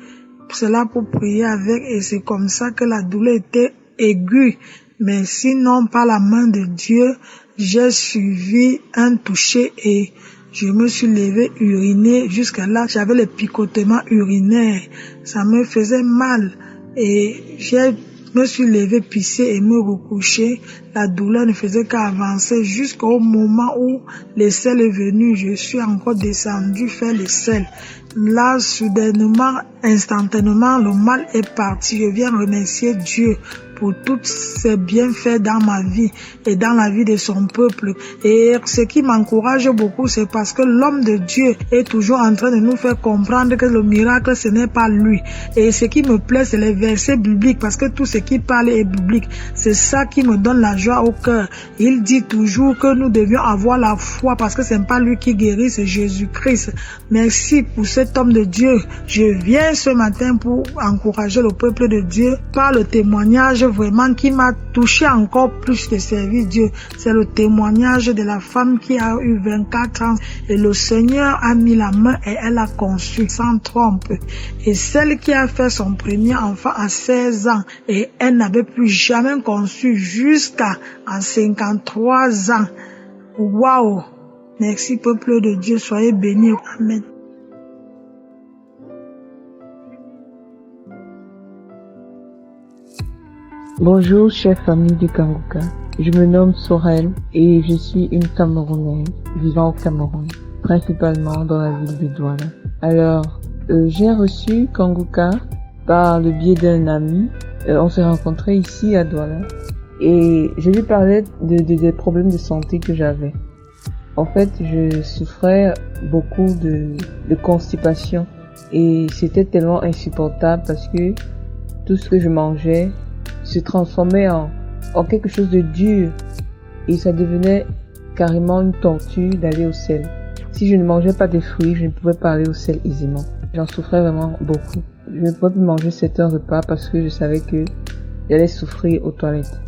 S11: cela pour prier avec et c'est comme ça que la douleur était aiguë. Mais sinon, par la main de Dieu, j'ai suivi un toucher et je me suis levé uriner. Jusqu'à là, j'avais le picotement urinaire. Ça me faisait mal et je me suis levé pisser et me recoucher. La douleur ne faisait qu'avancer jusqu'au moment où le sel est venu. Je suis encore descendu faire le sel. Là, soudainement, instantanément, le mal est parti. Je viens remercier Dieu pour tous ses bienfaits dans ma vie et dans la vie de son peuple. Et ce qui m'encourage beaucoup, c'est parce que l'homme de Dieu est toujours en train de nous faire comprendre que le miracle, ce n'est pas lui. Et ce qui me plaît, c'est les versets bibliques, parce que tout ce qui parle est biblique. C'est ça qui me donne la joie au cœur. Il dit toujours que nous devions avoir la foi, parce que ce n'est pas lui qui guérit, c'est Jésus-Christ. Merci pour cet homme de Dieu. Je viens ce matin pour encourager le peuple de Dieu par le témoignage vraiment qui m'a touché encore plus de servir Dieu. C'est le témoignage de la femme qui a eu 24 ans et le Seigneur a mis la main et elle a conçu sans trompe. Et celle qui a fait son premier enfant à 16 ans et elle n'avait plus jamais conçu jusqu'à 53 ans. Waouh! Merci peuple de Dieu, soyez bénis. Amen.
S12: Bonjour, chère famille du Kangoka. Je me nomme Sorel et je suis une Camerounaise vivant au Cameroun, principalement dans la ville de Douala. Alors, j'ai reçu Kangoka par le biais d'un ami. On s'est rencontrés ici à Douala et je lui parlais des problèmes de santé que j'avais. En fait, je souffrais beaucoup de constipation et c'était tellement insupportable parce que tout ce que je mangeais se transformait en quelque chose de dur et ça devenait carrément une torture d'aller au sel. Si je ne mangeais pas des fruits, je ne pouvais pas aller au sel aisément. J'en souffrais vraiment beaucoup. Je ne pouvais plus manger 7 heures de repas parce que je savais que j'allais souffrir aux toilettes.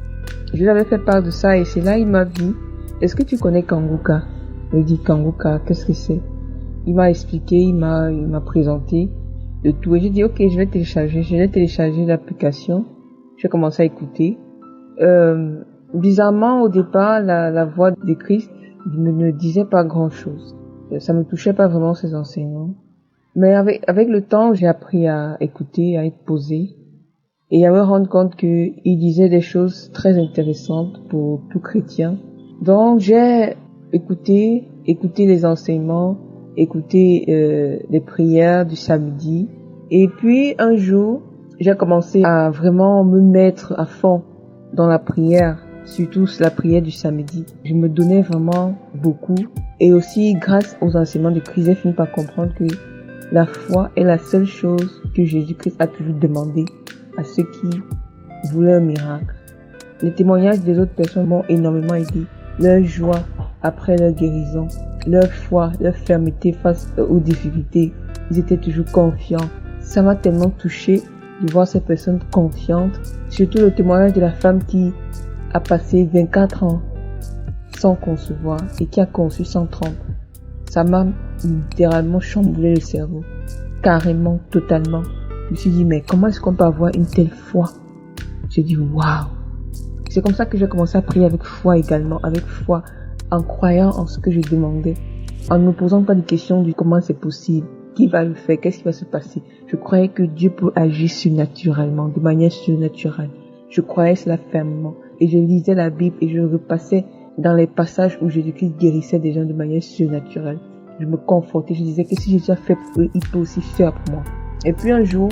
S12: Je lui avais fait part de ça et c'est là il m'a dit « Est-ce que tu connais Kangoka ?» Je lui ai dit « Kangoka, qu'est-ce que c'est ?» Il m'a expliqué, il m'a présenté le tout et j'ai dit « Ok, je vais télécharger. » Je l'ai téléchargé l'application. J'ai commencé à écouter. Bizarrement, au départ, la voix de Christ ne disait pas grand-chose. Ça me touchait pas vraiment ses enseignements. Mais avec le temps, j'ai appris à écouter, à être posé et à me rendre compte qu'il disait des choses très intéressantes pour tout chrétien. Donc, j'ai écouté les enseignements, écouté les prières du samedi. Et puis, un jour, j'ai commencé à vraiment me mettre à fond dans la prière, surtout la prière du samedi. Je me donnais vraiment beaucoup. Et aussi, grâce aux enseignements de Christ, j'ai fini par comprendre que la foi est la seule chose que Jésus-Christ a toujours demandé à ceux qui voulaient un miracle. Les témoignages des autres personnes m'ont énormément aidé. Leur joie après leur guérison, leur foi, leur fermeté face aux difficultés. Ils étaient toujours confiants. Ça m'a tellement touchée de voir ces personnes confiantes. Surtout le témoignage de la femme qui a passé 24 ans sans concevoir et qui a conçu sans trompe. Ça m'a littéralement chamboulé le cerveau. Carrément, totalement. Je me suis dit, mais comment est-ce qu'on peut avoir une telle foi? J'ai dit, waouh! C'est comme ça que j'ai commencé à prier avec foi également, avec foi, en croyant en ce que je demandais, en ne me posant pas de questions du comment c'est possible, qui va le faire, qu'est-ce qui va se passer. Je croyais que Dieu peut agir surnaturellement, de manière surnaturelle. Je croyais cela fermement. Et je lisais la Bible et je repassais dans les passages où Jésus-Christ guérissait des gens de manière surnaturelle. Je me confortais, je disais que si Jésus a fait pour eux, il peut aussi faire pour moi. Et puis un jour,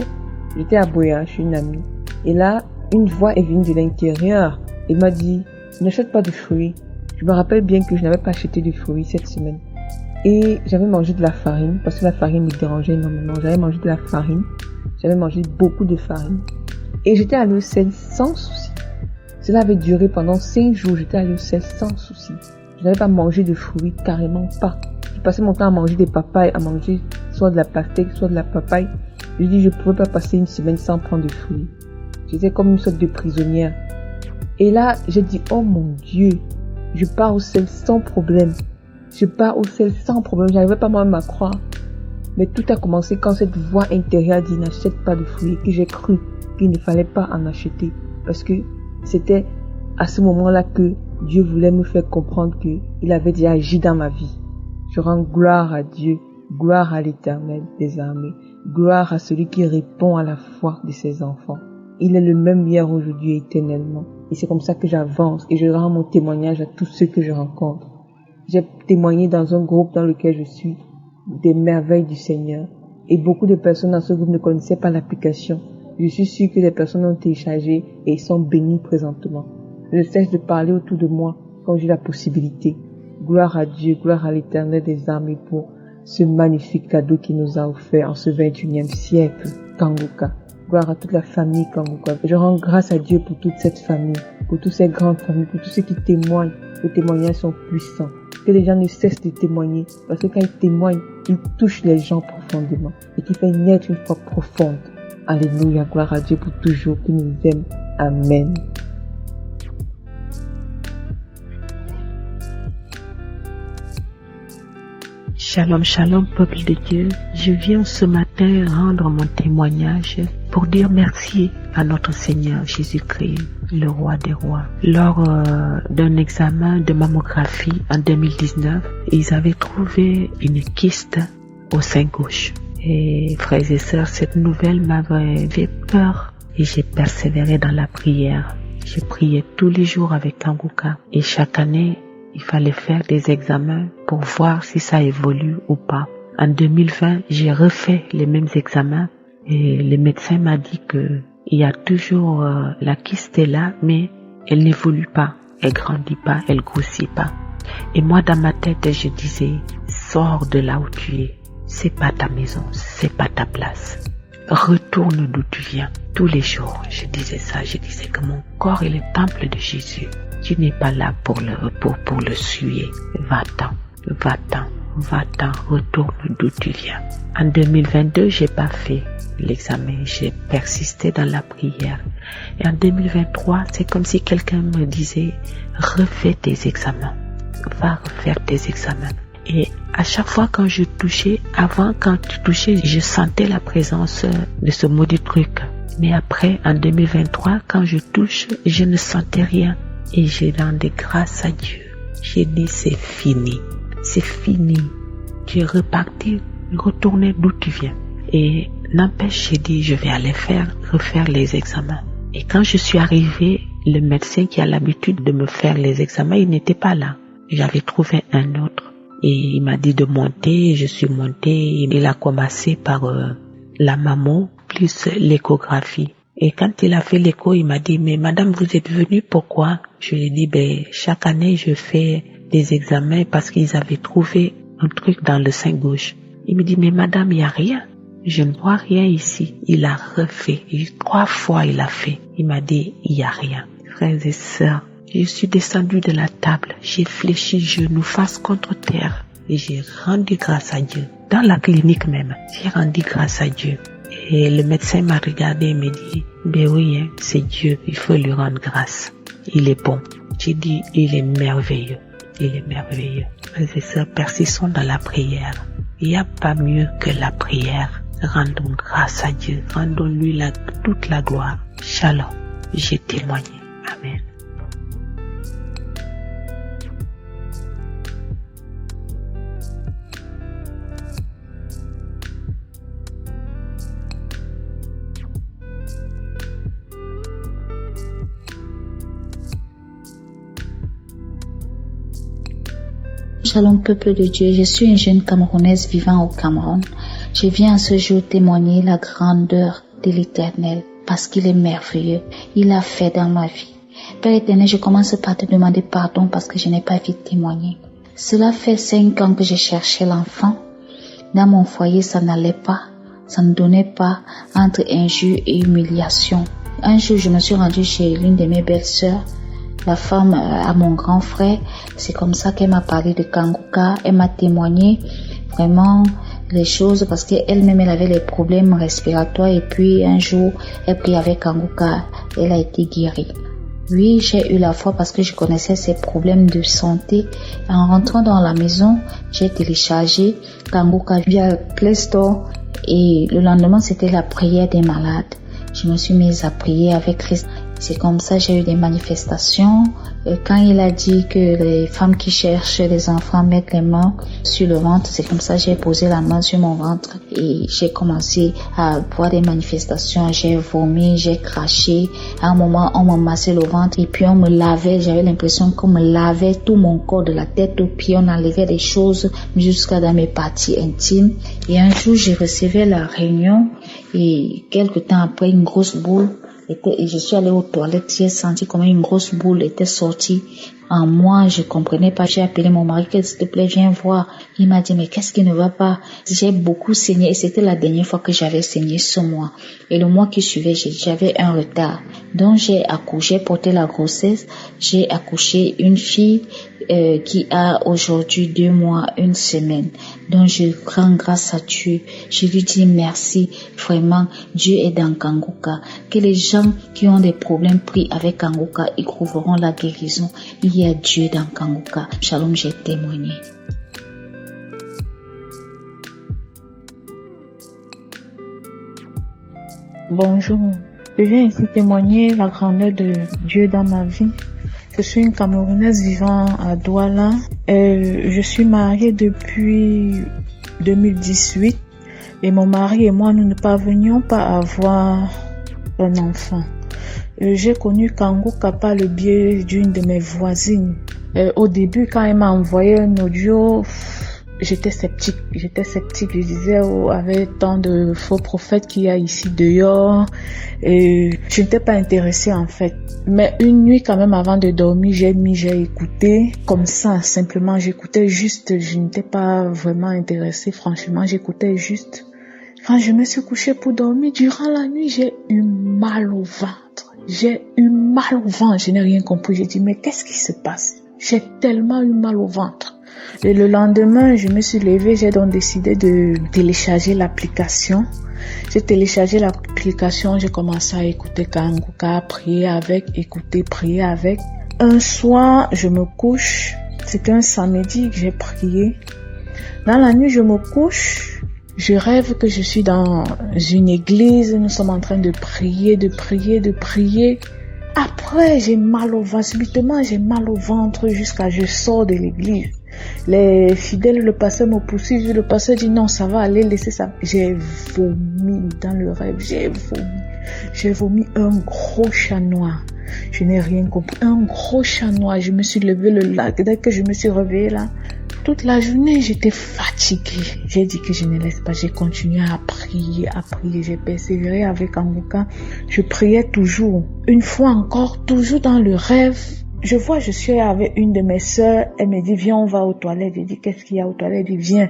S12: j'étais à Boya, chez une amie. Et là, une voix est venue de l'intérieur. Elle m'a dit, n'achète pas de fruits. Je me rappelle bien que je n'avais pas acheté de fruits cette semaine. Et j'avais mangé de la farine, parce que la farine me dérangeait énormément. J'avais mangé de la farine. J'avais mangé beaucoup de farine. Et j'étais allée au sel sans souci. Cela avait duré pendant 5 jours. J'étais allée au sel sans souci. Je n'avais pas mangé de fruits, carrément pas. Je passais mon temps à manger des papayes, à manger soit de la pastèque, soit de la papaye. Je dis, je ne pouvais pas passer une semaine sans prendre de fruits. J'étais comme une sorte de prisonnière. Et là, j'ai dit, oh mon Dieu, je pars au sel sans problème. Je pars au sel sans problème. J'arrivais pas moi-même à croire. Mais tout a commencé quand cette voix intérieure dit, n'achète pas de fruits, que j'ai cru qu'il ne fallait pas en acheter. Parce que c'était à ce moment-là que Dieu voulait me faire comprendre qu'il avait déjà agi dans ma vie. Je rends gloire à Dieu, gloire à l'Éternel des armées, gloire à celui qui répond à la foi de ses enfants. Il est le même hier, aujourd'hui et éternellement. Et c'est comme ça que j'avance et je rends mon témoignage à tous ceux que je rencontre. J'ai témoigné dans un groupe dans lequel je suis des merveilles du Seigneur. Et beaucoup de personnes dans ce groupe ne connaissaient pas l'application. Je suis sûre que les personnes ont téléchargé et sont bénies présentement. Je cesse de parler autour de moi quand j'ai la possibilité. Gloire à Dieu, gloire à l'Éternel des armées pour ce magnifique cadeau qu'il nous a offert en ce 21e siècle, Kangoka. Gloire à toute la famille Kangoka. Je rends grâce à Dieu pour toute cette famille, pour toutes ces grandes familles, pour tous ceux qui témoignent. Les témoignages sont puissants. Que les gens ne cessent de témoigner, parce que quand ils témoignent, ils touchent les gens profondément et qui fait naître une foi profonde. Alléluia, gloire à Dieu pour toujours, qui nous aime. Amen.
S2: Shalom, shalom, peuple de Dieu. Je viens ce matin rendre mon témoignage pour dire merci à notre Seigneur Jésus-Christ, le roi des rois. Lors d'un examen de mammographie en 2019, ils avaient trouvé une kyste au sein gauche. Et frères et sœurs, cette nouvelle m'avait fait peur et j'ai persévéré dans la prière. J'ai prié tous les jours avec Kangoka et chaque année, il fallait faire des examens pour voir si ça évolue ou pas. En 2020, j'ai refait les mêmes examens et le médecin m'a dit que il y a toujours la kyste est là, mais elle n'évolue pas, elle grandit pas, elle grossit pas. Et moi, dans ma tête, je disais, sors de là où tu es. C'est pas ta maison, c'est pas ta place. Retourne d'où tu viens. Tous les jours, je disais ça, je disais que mon corps est le temple de Jésus. Tu n'es pas là pour le repos, pour le suer. Va-t'en, va-t'en, va-t'en, retourne d'où tu viens. En 2022, j'ai pas fait l'examen, j'ai persisté dans la prière. Et en 2023, c'est comme si quelqu'un me disait, refais tes examens, va refaire tes examens. Et à chaque fois quand je touchais, avant quand tu touchais, je sentais la présence de ce maudit truc. Mais après, en 2023, quand je touche, je ne sentais rien. Et je rendais grâce à Dieu. J'ai dit, c'est fini. C'est fini. Tu es reparti retourner d'où tu viens. Et n'empêche, j'ai dit, je vais aller refaire les examens. Et quand je suis arrivée, le médecin qui a l'habitude de me faire les examens, il n'était pas là. J'avais trouvé un autre. Et il m'a dit de monter, je suis montée. Il a commencé par la mammo plus l'échographie. Et quand il a fait l'écho, il m'a dit, mais madame, vous êtes venue, pourquoi? Je lui ai dit, chaque année, je fais des examens parce qu'ils avaient trouvé un truc dans le sein gauche. Il me dit, mais madame, il n'y a rien. Je ne vois rien ici. Il a refait. 3 fois, il a fait. Il m'a dit, il n'y a rien. Frères et sœurs, je suis descendue de la table. J'ai fléchi genoux face contre terre. Et j'ai rendu grâce à Dieu. Dans la clinique même, j'ai rendu grâce à Dieu. Et le médecin m'a regardé et m'a dit, ben oui, c'est Dieu, il faut lui rendre grâce. Il est bon. J'ai dit, il est merveilleux. Il est merveilleux. Frères et sœurs, persistons dans la prière. Il n'y a pas mieux que la prière. Rendons grâce à Dieu. Rendons-lui toute la gloire. Shalom. J'ai témoigné. Amen.
S13: Shalom peuple de Dieu, je suis une jeune Camerounaise vivant au Cameroun. Je viens à ce jour témoigner la grandeur de l'Éternel parce qu'il est merveilleux. Il a fait dans ma vie. Père éternel, je commence par te demander pardon parce que je n'ai pas vite témoigné. Cela fait 5 ans que je cherchais l'enfant. Dans mon foyer, ça n'allait pas. Ça ne donnait pas entre injures et humiliation. Un jour, je me suis rendue chez l'une de mes belles-sœurs, la femme à mon grand frère. C'est comme ça qu'elle m'a parlé de Kanguka. Elle m'a témoigné vraiment les choses parce qu'elle-même elle avait les problèmes respiratoires et puis un jour elle prit avec Kanguka, elle a été guérie. Oui, j'ai eu la foi parce que je connaissais ses problèmes de santé. En rentrant dans la maison, j'ai téléchargé Kanguka via Play Store et le lendemain c'était la prière des malades. Je me suis mise à prier avec Christ. C'est comme ça j'ai eu des manifestations. Quand il a dit que les femmes qui cherchent les enfants mettent les mains sur le ventre, c'est comme ça j'ai posé la main sur mon ventre et j'ai commencé à voir des manifestations. J'ai vomi, j'ai craché. À un moment, on m'a massé le ventre et puis on me lavait. J'avais l'impression qu'on me lavait tout mon corps de la tête aux pieds. On enlevait des choses jusqu'à dans mes parties intimes. Et un jour, j'ai recevé la réunion et quelque temps après, une grosse boule et je suis allée aux toilettes, j'ai senti comme une grosse boule était sortie en moi, je comprenais pas, j'ai appelé mon mari, s'il te plaît, viens voir. Il m'a dit, mais qu'est-ce qui ne va pas? J'ai beaucoup saigné et c'était la dernière fois que j'avais saigné ce mois. Et le mois qui suivait, j'avais un retard. Donc j'ai accouché, porté la grossesse, j'ai accouché une fille qui a aujourd'hui 2 mois, 1 semaine. Donc je rends grâce à Dieu. Je lui dis merci. Vraiment, Dieu est dans Kanguka. Que les gens qui ont des problèmes prient avec Kanguka, ils trouveront la guérison. Il y a Dieu dans Kanguka. Shalom, j'ai témoigné.
S3: Bonjour. Je viens ici témoigner la grandeur de Dieu dans ma vie. Je suis une Camerounaise vivant à Douala. Je suis mariée depuis 2018 et mon mari et moi, nous ne parvenions pas à avoir un enfant. J'ai connu Kanguka par le biais d'une de mes voisines. Au début, quand elle m'a envoyé un audio, j'étais sceptique. Je disais, avec tant de faux prophètes qu'il y a ici dehors, et je n'étais pas intéressée en fait. Mais une nuit quand même avant de dormir, j'ai écouté comme ça, simplement j'écoutais juste, je n'étais pas vraiment intéressée, franchement, j'écoutais juste. Quand je me suis couchée pour dormir, durant la nuit, j'ai eu mal au ventre. Je n'ai rien compris. J'ai dit, mais qu'est-ce qui se passe? J'ai tellement eu mal au ventre. Et le lendemain, je me suis levée, j'ai donc décidé de télécharger l'application. J'ai téléchargé l'application, j'ai commencé à écouter Kanguka, prier avec, prier avec. Un soir, je me couche. C'était un samedi que j'ai prié. Dans la nuit, je me couche. Je rêve que je suis dans une église, nous sommes en train de prier. Après, j'ai mal au ventre, subitement j'ai mal au ventre jusqu'à je sors de l'église. Les fidèles, le pasteur me poursuit. Le pasteur dit non, ça va aller, laissez ça. J'ai vomi dans le rêve. J'ai vomi un gros chat noir. Je n'ai rien compris. Un gros chat noir. Je me suis levé le lac. Dès que je me suis réveillée là, toute la journée, j'étais fatiguée. J'ai dit que je ne laisse pas. J'ai continué à prier. J'ai persévéré avec Kangoka. Je priais toujours. Une fois encore, toujours dans le rêve, je suis avec une de mes sœurs. Elle me dit, viens, on va aux toilettes. Je dis, qu'est-ce qu'il y a aux toilettes? Elle dit, viens.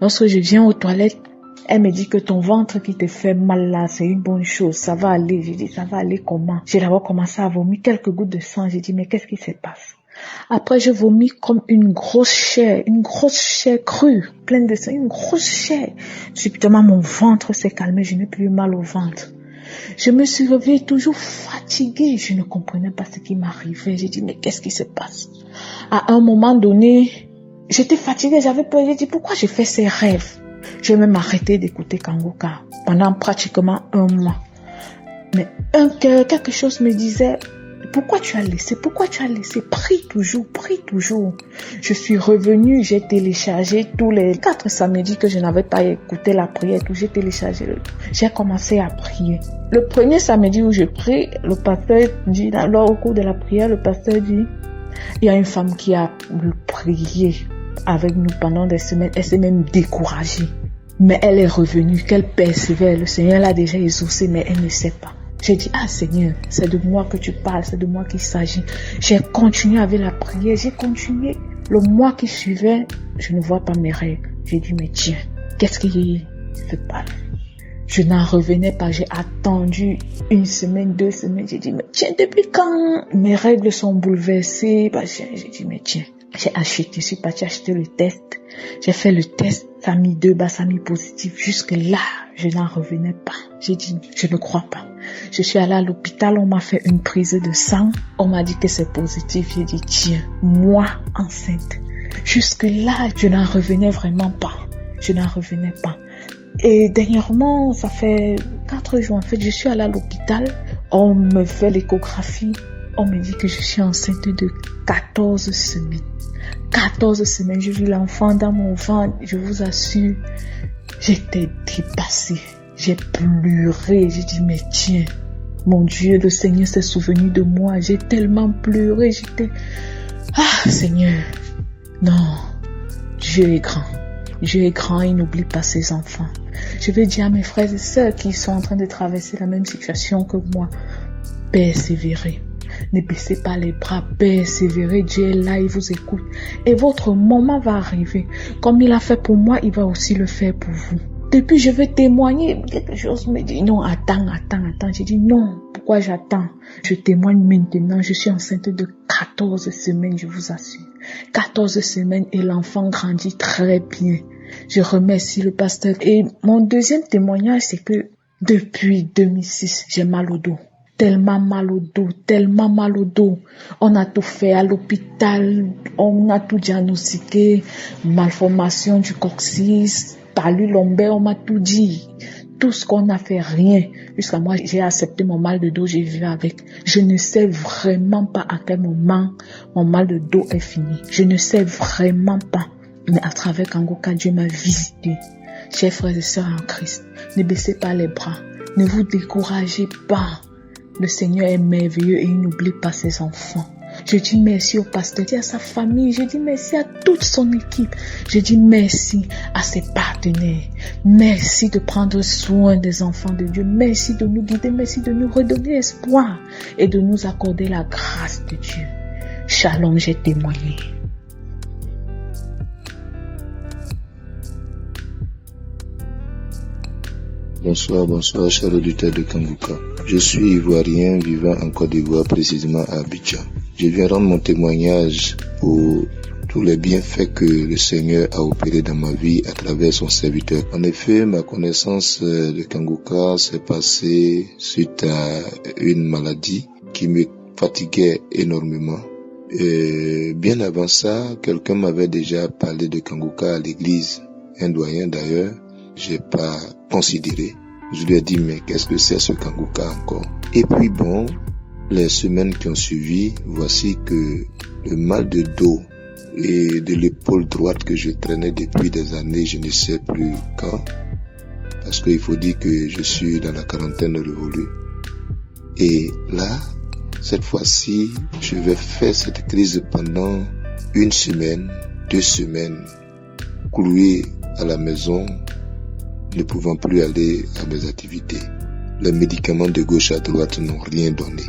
S3: Lorsque je viens aux toilettes, elle me dit que ton ventre qui te fait mal là, c'est une bonne chose. Ça va aller. Je dis, ça va aller comment? J'ai d'abord commencé à vomir quelques gouttes de sang. J'ai dit, mais qu'est-ce qui se passe? Après, je vomis comme une grosse chair crue, pleine de sang, une grosse chair. Subitement, mon ventre s'est calmé, je n'ai plus mal au ventre. Je me suis réveillée toujours fatiguée, je ne comprenais pas ce qui m'arrivait. J'ai dit, mais qu'est-ce qui se passe? À un moment donné, j'étais fatiguée, j'avais peur, j'ai dit, pourquoi j'ai fait ces rêves? J'ai même arrêté d'écouter Kangoka pendant pratiquement 1 mois. Mais quelque chose me disait, pourquoi tu as laissé? Prie toujours. Je suis revenue, j'ai téléchargé tous les 4 samedis que je n'avais pas écouté la prière, j'ai téléchargé. J'ai commencé à prier. Le premier samedi où je prie, le pasteur dit, alors au cours de la prière, le pasteur dit, il y a une femme qui a prié avec nous pendant des semaines, elle s'est même découragée. Mais elle est revenue, qu'elle persévère. Le Seigneur l'a déjà exaucé, mais elle ne sait pas. J'ai dit, Seigneur, c'est de moi que tu parles, c'est de moi qu'il s'agit. J'ai continué avec la prière, j'ai continué. Le mois qui suivait, je ne vois pas mes règles. J'ai dit, mais tiens, qu'est-ce qui se passe? Je n'en revenais pas, j'ai attendu 1 semaine, 2 semaines. J'ai dit, mais tiens, depuis quand mes règles sont bouleversées? J'ai dit, mais tiens, je suis partie acheter le test. J'ai fait le test, ça a mis 2 bas, ça a mis positif. Jusque là, je n'en revenais pas. J'ai dit, je ne crois pas. Je suis allée à l'hôpital, on m'a fait une prise de sang. On m'a dit que c'est positif. J'ai dit, tiens, moi, enceinte. Jusque là, je n'en revenais vraiment pas. Et dernièrement, ça fait 4 jours, en fait, je suis allée à l'hôpital. On me fait l'échographie. On me dit que je suis enceinte de 14 semaines. 14 semaines, j'ai vu l'enfant dans mon ventre. Je vous assure, j'étais dépassée. J'ai pleuré. J'ai dit, mais tiens, mon Dieu, le Seigneur s'est souvenu de moi. J'ai tellement pleuré. Seigneur, non, Dieu est grand. Dieu est grand, il n'oublie pas ses enfants. Je vais dire à mes frères et sœurs qui sont en train de traverser la même situation que moi, persévérez. Ne baissez pas les bras, persévérez. Dieu est là, il vous écoute. Et votre moment va arriver. Comme il a fait pour moi, il va aussi le faire pour vous. Depuis, je veux témoigner. Quelque chose me dit, non, attends. J'ai dit, non, pourquoi j'attends? Je témoigne maintenant. Je suis enceinte de 14 semaines, je vous assure. 14 semaines et l'enfant grandit très bien. Je remercie le pasteur. Et mon deuxième témoignage, c'est que depuis 2006, j'ai mal au dos. Tellement mal au dos. On a tout fait à l'hôpital, on a tout diagnostiqué, malformation du coccyx, talus lombaire, on m'a tout dit. Tout ce qu'on a fait, rien. Jusqu'à moi, j'ai accepté mon mal de dos, j'ai vécu avec. Je ne sais vraiment pas à quel moment mon mal de dos est fini. Je ne sais vraiment pas. Mais à travers Kangoka, Dieu m'a visité. Chers frères et sœurs en Christ, ne baissez pas les bras. Ne vous découragez pas. Le Seigneur est merveilleux et il n'oublie pas ses enfants. Je dis merci au pasteur, à sa famille, je dis merci à toute son équipe. Je dis merci à ses partenaires. Merci de prendre soin des enfants de Dieu. Merci de nous guider, merci de nous redonner espoir et de nous accorder la grâce de Dieu. Shalom, j'ai témoigné.
S14: Bonsoir, chers auditeurs de Kangoka. Je suis ivoirien vivant en Côte d'Ivoire, précisément à Abidjan. Je viens rendre mon témoignage pour tous les bienfaits que le Seigneur a opérés dans ma vie à travers son serviteur. En effet, ma connaissance de Kangoka s'est passée suite à une maladie qui me fatiguait énormément. Et bien avant ça, quelqu'un m'avait déjà parlé de Kangoka à l'église, un doyen d'ailleurs. J'ai pas considéré. Je lui ai dit, mais qu'est-ce que c'est ce Kangoka encore? Et puis les semaines qui ont suivi, voici que le mal de dos et de l'épaule droite que je traînais depuis des années, je ne sais plus quand. Parce qu'il faut dire que je suis dans la quarantaine révolue. Et là, cette fois-ci, je vais faire cette crise pendant 1 semaine, 2 semaines, cloué à la maison, ne pouvant plus aller à mes activités. Les médicaments de gauche à droite n'ont rien donné.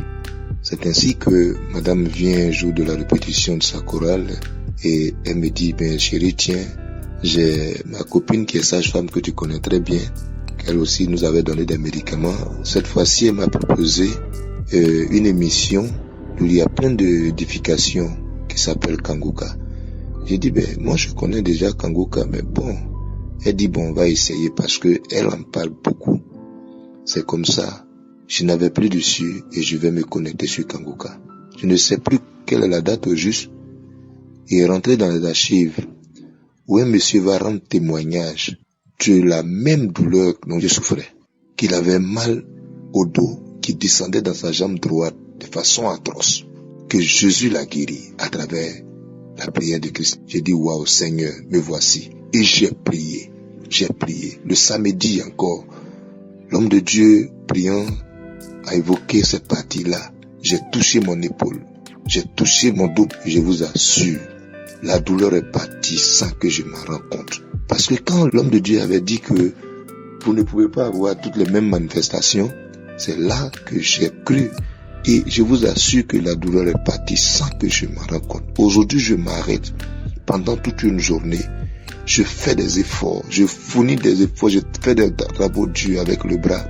S14: C'est ainsi que madame vient un jour de la répétition de sa chorale et elle me dit, chérie, tiens, j'ai ma copine qui est sage-femme que tu connais très bien, qu'elle aussi nous avait donné des médicaments. Cette fois-ci, elle m'a proposé une émission où il y a plein d'édifications qui s'appelle Kanguka. J'ai dit, moi je connais déjà Kanguka, mais bon. Elle dit, on va essayer parce que elle en parle beaucoup. C'est comme ça. Je n'avais plus dessus et je vais me connecter sur Kanguka. Je ne sais plus quelle est la date au juste. Et rentrer dans les archives où un monsieur va rendre témoignage de la même douleur dont je souffrais. Qu'il avait mal au dos, qui descendait dans sa jambe droite de façon atroce. Que Jésus l'a guéri à travers la prière de Christ. J'ai dit, waouh Seigneur, me voici. Et j'ai prié. Le samedi encore, l'homme de Dieu priant a évoqué cette partie-là. J'ai touché mon épaule, j'ai touché mon dos. Je vous assure, la douleur est partie sans que je m'en rende compte. Parce que quand l'homme de Dieu avait dit que vous ne pouvez pas avoir toutes les mêmes manifestations, c'est là que j'ai cru. Et je vous assure que la douleur est partie sans que je m'en rende compte. Aujourd'hui, je m'arrête pendant toute une journée. Je fais des efforts, je fournis des efforts, je fais des travaux durs avec le bras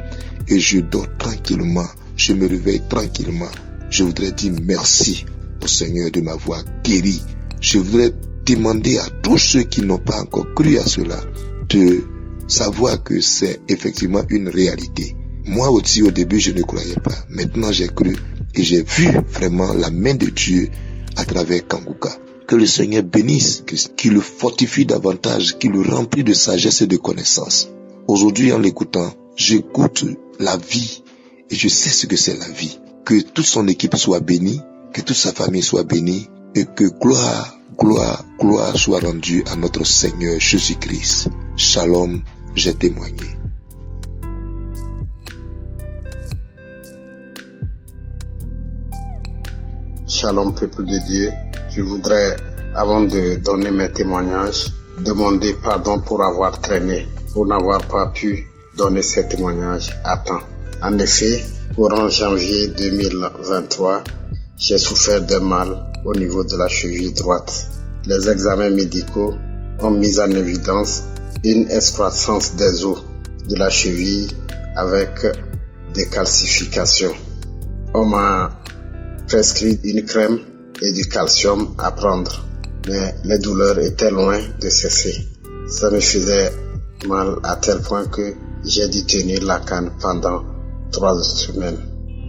S14: et je dors tranquillement, je me réveille tranquillement. Je voudrais dire merci au Seigneur de m'avoir guéri. Je voudrais demander à tous ceux qui n'ont pas encore cru à cela de savoir que c'est effectivement une réalité. Moi aussi au début je ne croyais pas, maintenant j'ai cru et j'ai vu vraiment la main de Dieu à travers Kanguka. Que le Seigneur bénisse, qu'il le fortifie davantage, qu'il le remplit de sagesse et de connaissance. Aujourd'hui, en l'écoutant, j'écoute la vie et je sais ce que c'est la vie. Que toute son équipe soit bénie, que toute sa famille soit bénie et que gloire soit rendue à notre Seigneur Jésus-Christ. Shalom, j'ai témoigné.
S15: Shalom, peuple de Dieu. Je voudrais, avant de donner mes témoignages, demander pardon pour avoir traîné, pour n'avoir pas pu donner ces témoignages à temps. En effet, courant janvier 2023, j'ai souffert de mal au niveau de la cheville droite. Les examens médicaux ont mis en évidence une excroissance des os de la cheville avec des calcifications. On m'a prescrit une crème et du calcium à prendre, mais les douleurs étaient loin de cesser. Ça me faisait mal à tel point que j'ai dû tenir la canne pendant 3 semaines.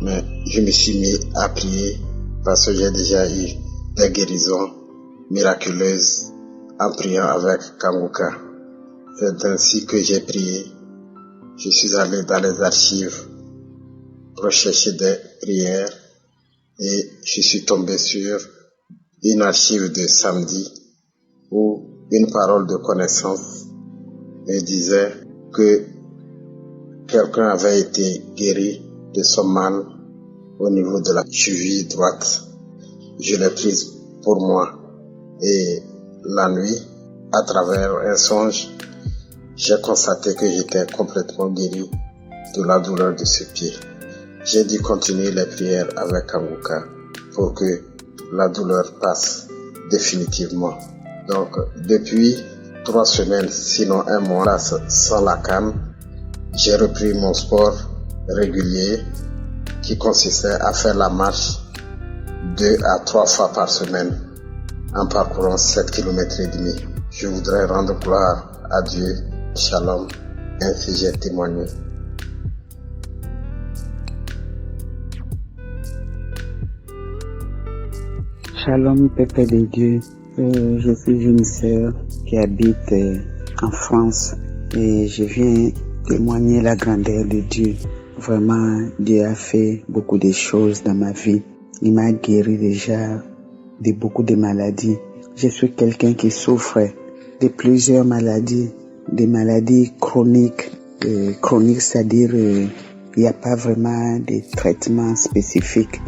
S15: Mais je me suis mis à prier parce que j'ai déjà eu des guérisons miraculeuses en priant avec Kanguka. C'est ainsi que j'ai prié. Je suis allé dans les archives rechercher des prières et je suis tombé sur une archive de samedi où une parole de connaissance me disait que quelqu'un avait été guéri de son mal au niveau de la cheville droite. Je l'ai prise pour moi et la nuit, à travers un songe, j'ai constaté que j'étais complètement guéri de la douleur de ce pied. J'ai dû continuer les prières avec Kanguka pour que la douleur passe définitivement. Donc, depuis 3 semaines, sinon 1 mois, sans la canne, j'ai repris mon sport régulier qui consistait à faire la marche 2 à 3 fois par semaine en parcourant 7 km et demi. Je voudrais rendre gloire à Dieu. Shalom, ainsi j'ai témoigné.
S16: Shalom, peuple de Dieu. Je suis une sœur qui habite en France et je viens témoigner la grandeur de Dieu. Vraiment, Dieu a fait beaucoup de choses dans ma vie. Il m'a guéri déjà de beaucoup de maladies. Je suis quelqu'un qui souffre de plusieurs maladies, des maladies chroniques. Chroniques, c'est-à-dire il n'y a pas vraiment de traitement spécifique.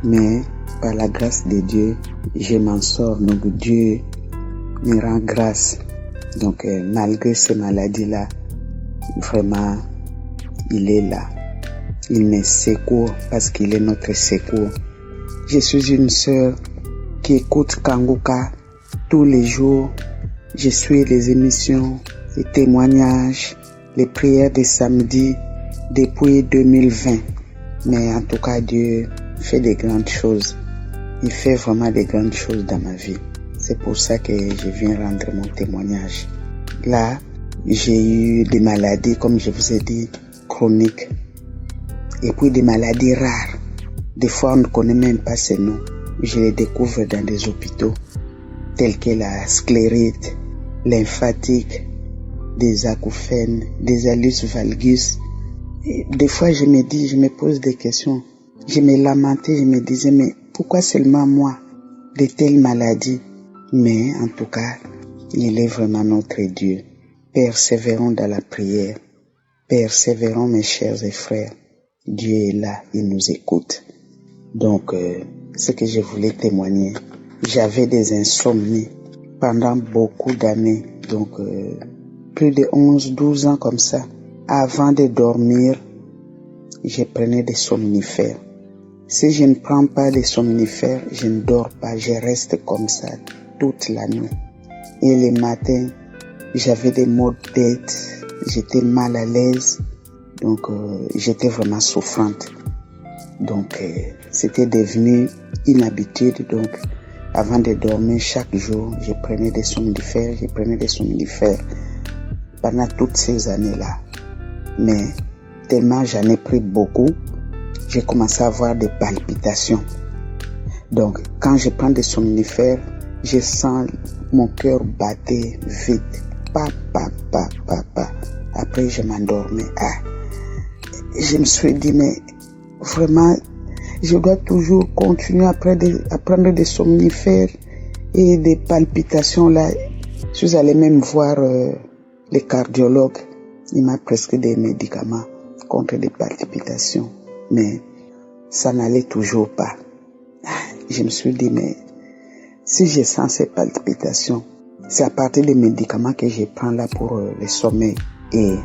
S16: Mais par la grâce de Dieu, je m'en sors. Donc Dieu me rend grâce. Donc malgré ces maladies-là, vraiment, il est là. Il me secourt parce qu'il est notre secours. Je suis une sœur qui écoute Kangoka tous les jours. Je suis les émissions, les témoignages, les prières de samedi depuis 2020. Mais en tout cas, Dieu fait des grandes choses. Il fait vraiment des grandes choses dans ma vie. C'est pour ça que je viens rendre mon témoignage. Là, j'ai eu des maladies, comme je vous ai dit, chroniques. Et puis des maladies rares. Des fois, on ne connaît même pas ces noms. Je les découvre dans des hôpitaux, tels que la sclérite, lymphatique, des acouphènes, des hallux valgus. Et des fois, je me pose des questions. Je me lamentais, je me disais, mais pourquoi seulement moi, de telles maladies? Mais en tout cas, il est vraiment notre Dieu. Persévérons dans la prière. Persévérons, mes chers et frères. Dieu est là, il nous écoute. Donc, ce que je voulais témoigner, j'avais des insomnies pendant beaucoup d'années, donc plus de 11-12 ans comme ça. Avant de dormir, je prenais des somnifères. Si je ne prends pas des somnifères, je ne dors pas, je reste comme ça toute la nuit. Et les matins, j'avais des maux de tête, j'étais mal à l'aise, donc j'étais vraiment souffrante. Donc c'était devenu une habitude. Donc avant de dormir chaque jour, je prenais des somnifères, pendant toutes ces années-là. Mais tellement j'en ai pris beaucoup, j'ai commencé à avoir des palpitations. Donc quand je prends des somnifères, je sens mon cœur battre vite. Après je m'endormais. Je me suis dit, mais vraiment, je dois toujours continuer à prendre des somnifères et des palpitations là. Je suis allé même voir les cardiologues. Il m'a prescrit des médicaments contre des palpitations. Mais ça n'allait toujours pas. Je me suis dit, mais si je sens ces palpitations, c'est à partir des médicaments que je prends là pour le sommeil. Et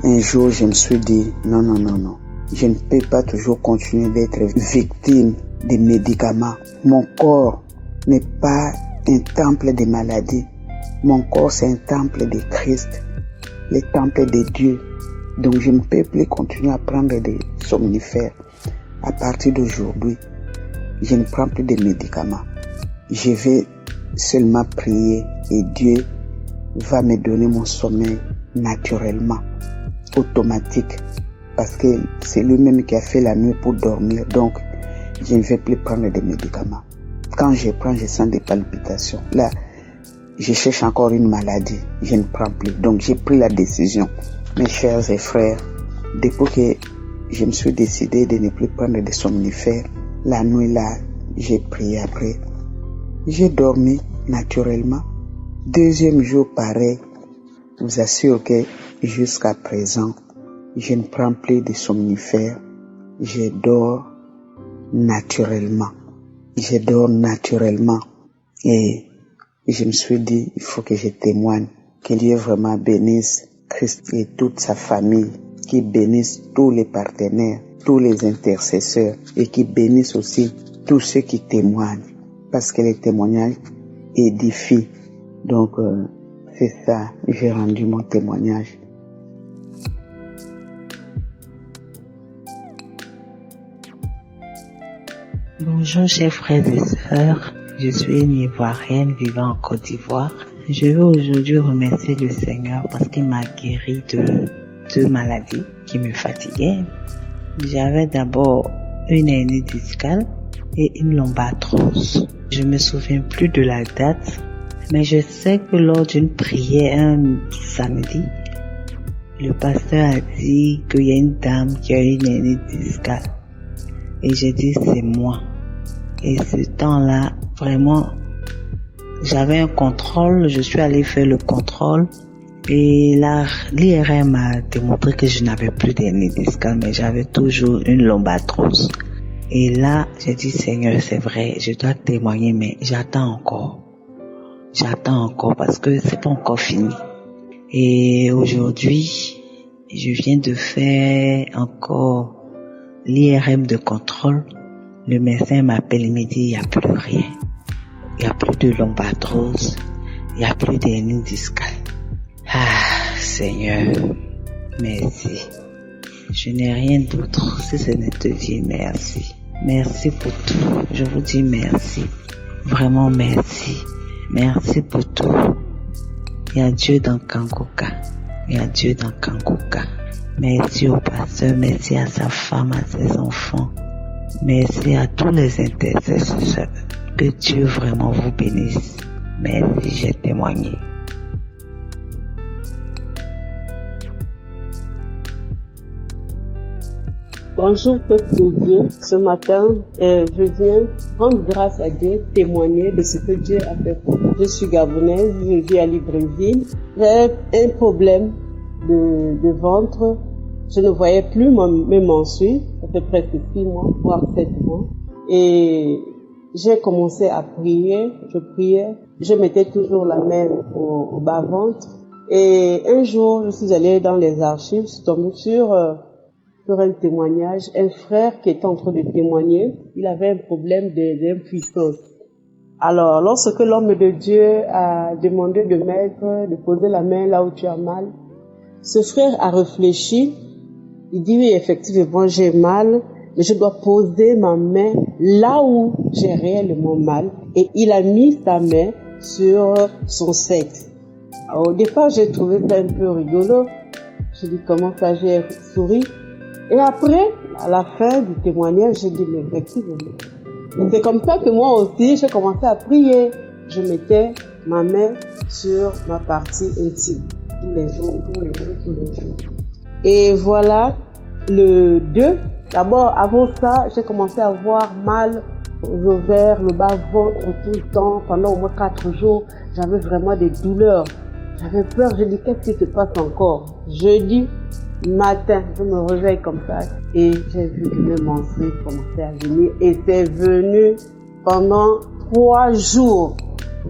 S16: un jour, je me suis dit, non. Je ne peux pas toujours continuer d'être victime des médicaments. Mon corps n'est pas un temple de maladie. Mon corps, c'est un temple de Christ, le temple de Dieu. Donc, je ne peux plus continuer à prendre des somnifères. À partir d'aujourd'hui, je ne prends plus de médicaments. Je vais seulement prier et Dieu va me donner mon sommeil naturellement, automatique. Parce que c'est lui-même qui a fait la nuit pour dormir. Donc, je ne vais plus prendre des médicaments. Quand je prends, je sens des palpitations. Là, je cherche encore une maladie. Je ne prends plus. Donc, j'ai pris la décision. Mes chers et frères, depuis que je me suis décidé de ne plus prendre des somnifères, la nuit là, j'ai prié après. J'ai dormi naturellement. Deuxième jour, pareil. Je vous assure que jusqu'à présent, je ne prends plus de somnifères. Je dors naturellement. Et je me suis dit, il faut que je témoigne. Que Dieu vraiment bénisse Christ et toute sa famille. Qu'il bénisse tous les partenaires, tous les intercesseurs. Et qu'il bénisse aussi tous ceux qui témoignent. Parce que les témoignages édifient. Donc, c'est ça, j'ai rendu mon témoignage.
S2: Bonjour chers frères et sœurs, je suis une Ivoirienne vivant en Côte d'Ivoire. Je veux aujourd'hui remercier le Seigneur parce qu'il m'a guéri de 2 maladies qui me fatiguaient. J'avais d'abord une hernie discale et une lombatrose. Je me souviens plus de la date, mais je sais que lors d'une prière un samedi, le pasteur a dit qu'il y a une dame qui a une hernie discale. Et j'ai dit, c'est moi. Et ce temps-là, vraiment,
S17: J'avais un contrôle, je suis allée faire le contrôle et l'IRM a démontré que je n'avais plus d'hernie discale, mais j'avais toujours une lombatrose. Et là, j'ai dit, Seigneur, c'est vrai, je dois témoigner, mais j'attends encore parce que c'est pas encore fini. Et aujourd'hui, je viens de faire encore l'IRM de contrôle. Le médecin m'appelle, il me dit, il n'y a plus rien. Il n'y a plus de lombatrose. Il n'y a plus d'hernie discale. Ah, Seigneur, merci. Je n'ai rien d'autre si ce n'est te dire merci. Merci pour tout. Je vous dis merci. Vraiment merci. Merci pour tout. Il y a Dieu dans Kangoka. Il y a Dieu dans Kangoka. Merci au pasteur, merci à sa femme, à ses enfants. Merci à tous les intercesseurs. Que Dieu vraiment vous bénisse. Merci, j'ai témoigné.
S18: Bonjour peuple de Dieu, ce matin je viens rendre grâce à Dieu, témoigner de ce que Dieu a fait pour moi. Je suis gabonaise, je vis à Libreville, j'ai un problème de ventre, je ne voyais plus mes menstrues, ça fait presque 6 mois, voire 7 mois, et j'ai commencé à prier, je priais, je mettais toujours la main au bas-ventre, et un jour je suis allée dans les archives, je suis tombée sur un témoignage, un frère qui était en train de témoigner, il avait un problème d'impuissance. Alors, lorsque l'homme de Dieu a demandé de poser la main là où tu as mal, ce frère a réfléchi, il dit oui, effectivement, j'ai mal, mais je dois poser ma main là où j'ai réellement mal, et il a mis sa main sur son sexe. Alors, au départ, j'ai trouvé ça un peu rigolo, je dis comment ça, j'ai souri. Et après, à la fin du témoignage, j'ai dit, mais effectivement. Et c'est comme ça que moi aussi, j'ai commencé à prier. Je mettais ma main sur ma partie intime. Tous les jours. Et voilà, le 2. D'abord, avant ça, j'ai commencé à avoir mal aux ovaires, le bas-ventre tout le temps. Pendant au moins 4 jours, j'avais vraiment des douleurs. J'avais peur, j'ai dit, qu'est-ce qui se passe encore? Jeudi matin, je me réveille comme ça et j'ai vu que mes menstrues commençaient à venir et c'est venu pendant 3 jours.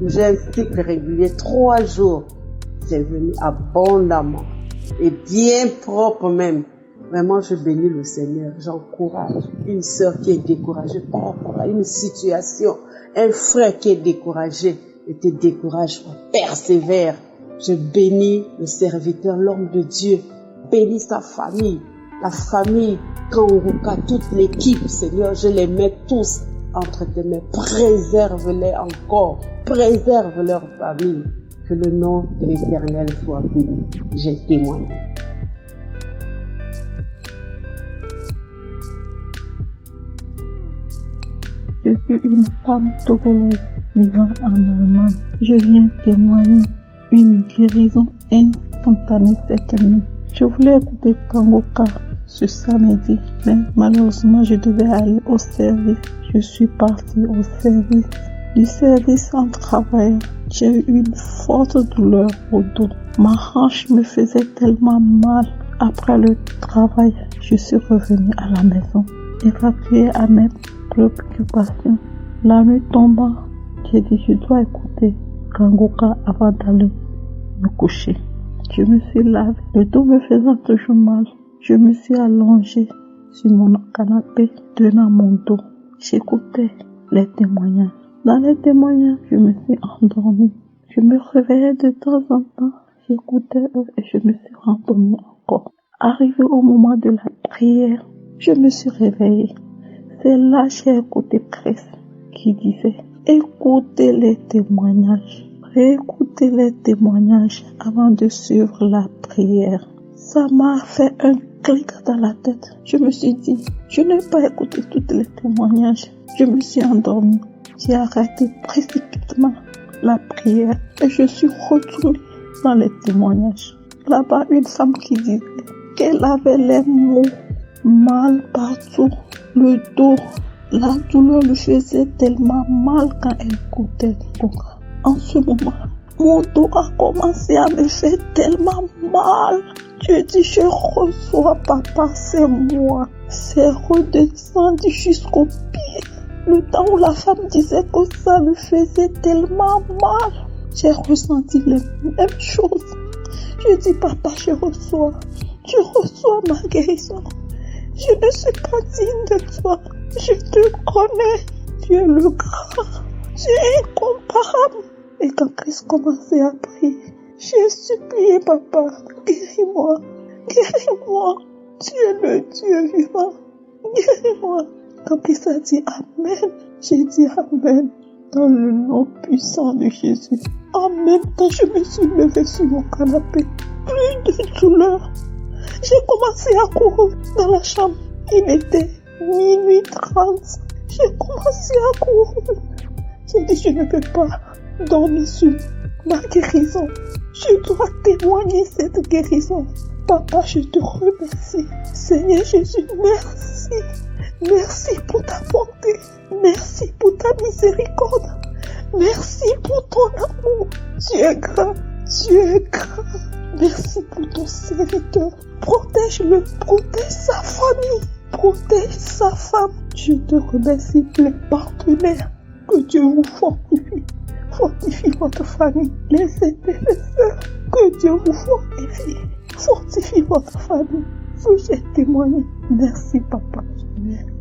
S18: J'ai un cycle régulier, 3 jours. C'est venu abondamment et bien propre même. Vraiment, je bénis le Seigneur. J'encourage une sœur qui est découragée par rapport à une situation, un frère qui est découragé. Ne te décourage pas, persévère. Je bénis le serviteur, l'homme de Dieu. Bénis sa famille, la famille Kangoka, toute l'équipe, Seigneur, je les mets tous entre tes mains. Préserve-les encore, préserve leur famille. Que le nom de l'Éternel soit béni. J'ai témoigné.
S11: Je suis une femme togolaise vivant en Allemagne. Je viens témoigner une guérison instantanée cette nuit. Je voulais écouter Kangoka ce samedi, mais malheureusement je devais aller au service. Je suis partie au service. Du service en travaillant, j'ai eu une forte douleur au dos. Ma hanche me faisait tellement mal. Après le travail, je suis revenue à la maison, évacuée à mes préoccupations. La nuit tombant, j'ai dit je dois écouter Kangoka avant d'aller me coucher. Je me suis lavé, le dos me faisant toujours mal. Je me suis allongée sur mon canapé, tenant mon dos. J'écoutais les témoignages. Dans les témoignages, je me suis endormie. Je me réveillais de temps en temps. J'écoutais eux et je me suis endormie encore. Arrivé au moment de la prière, je me suis réveillée. C'est là que j'ai écouté Christ qui disait, écoutez les témoignages. Écoutez les témoignages avant de suivre la prière. Ça m'a fait un clic dans la tête. Je me suis dit, je n'ai pas écouté tous les témoignages. Je me suis endormie. J'ai arrêté précipitamment la prière et je suis retournée dans les témoignages. Là-bas, une femme qui disait qu'elle avait les maux, mal partout, le dos. La douleur lui faisait tellement mal quand elle écoutait.
S19: en ce moment, mon dos a commencé à me faire tellement mal. Je dis, je reçois, papa, c'est moi. C'est redescendu jusqu'au pied. Le temps où la femme disait que ça me faisait tellement mal, j'ai ressenti les mêmes choses. Je dis, papa, je reçois ma guérison. Je ne suis pas digne de toi. Je te connais. Tu es le grand. Tu es incomparable. Et quand Christ commençait à prier, j'ai supplié, papa, guéris-moi. Guéris-moi. Tu es le Dieu vivant. Guéris-moi. Quand Christ a dit Amen, j'ai dit Amen. Dans le nom puissant de Jésus. Amen. Quand je me suis levée sur mon canapé, plus de douleur. J'ai commencé à courir dans la chambre. Il était 00h30. J'ai commencé à courir. J'ai dit, je ne peux pas dormir sur ma guérison. Je dois témoigner cette guérison. Papa, je te remercie. Seigneur Jésus, merci. Merci pour ta bonté. Merci pour ta miséricorde. Merci pour ton amour. Tu es grand. Tu es grand. Merci pour ton serviteur. Protège-le. Protège sa famille. Protège sa femme. Je te remercie pour les partenaires. Que Dieu vous fortifie. Fortifie votre famille. Les aînés, les sœurs. Que Dieu vous fortifie. Fortifie votre famille. Vous j'ai témoigné. Merci, papa. Merci.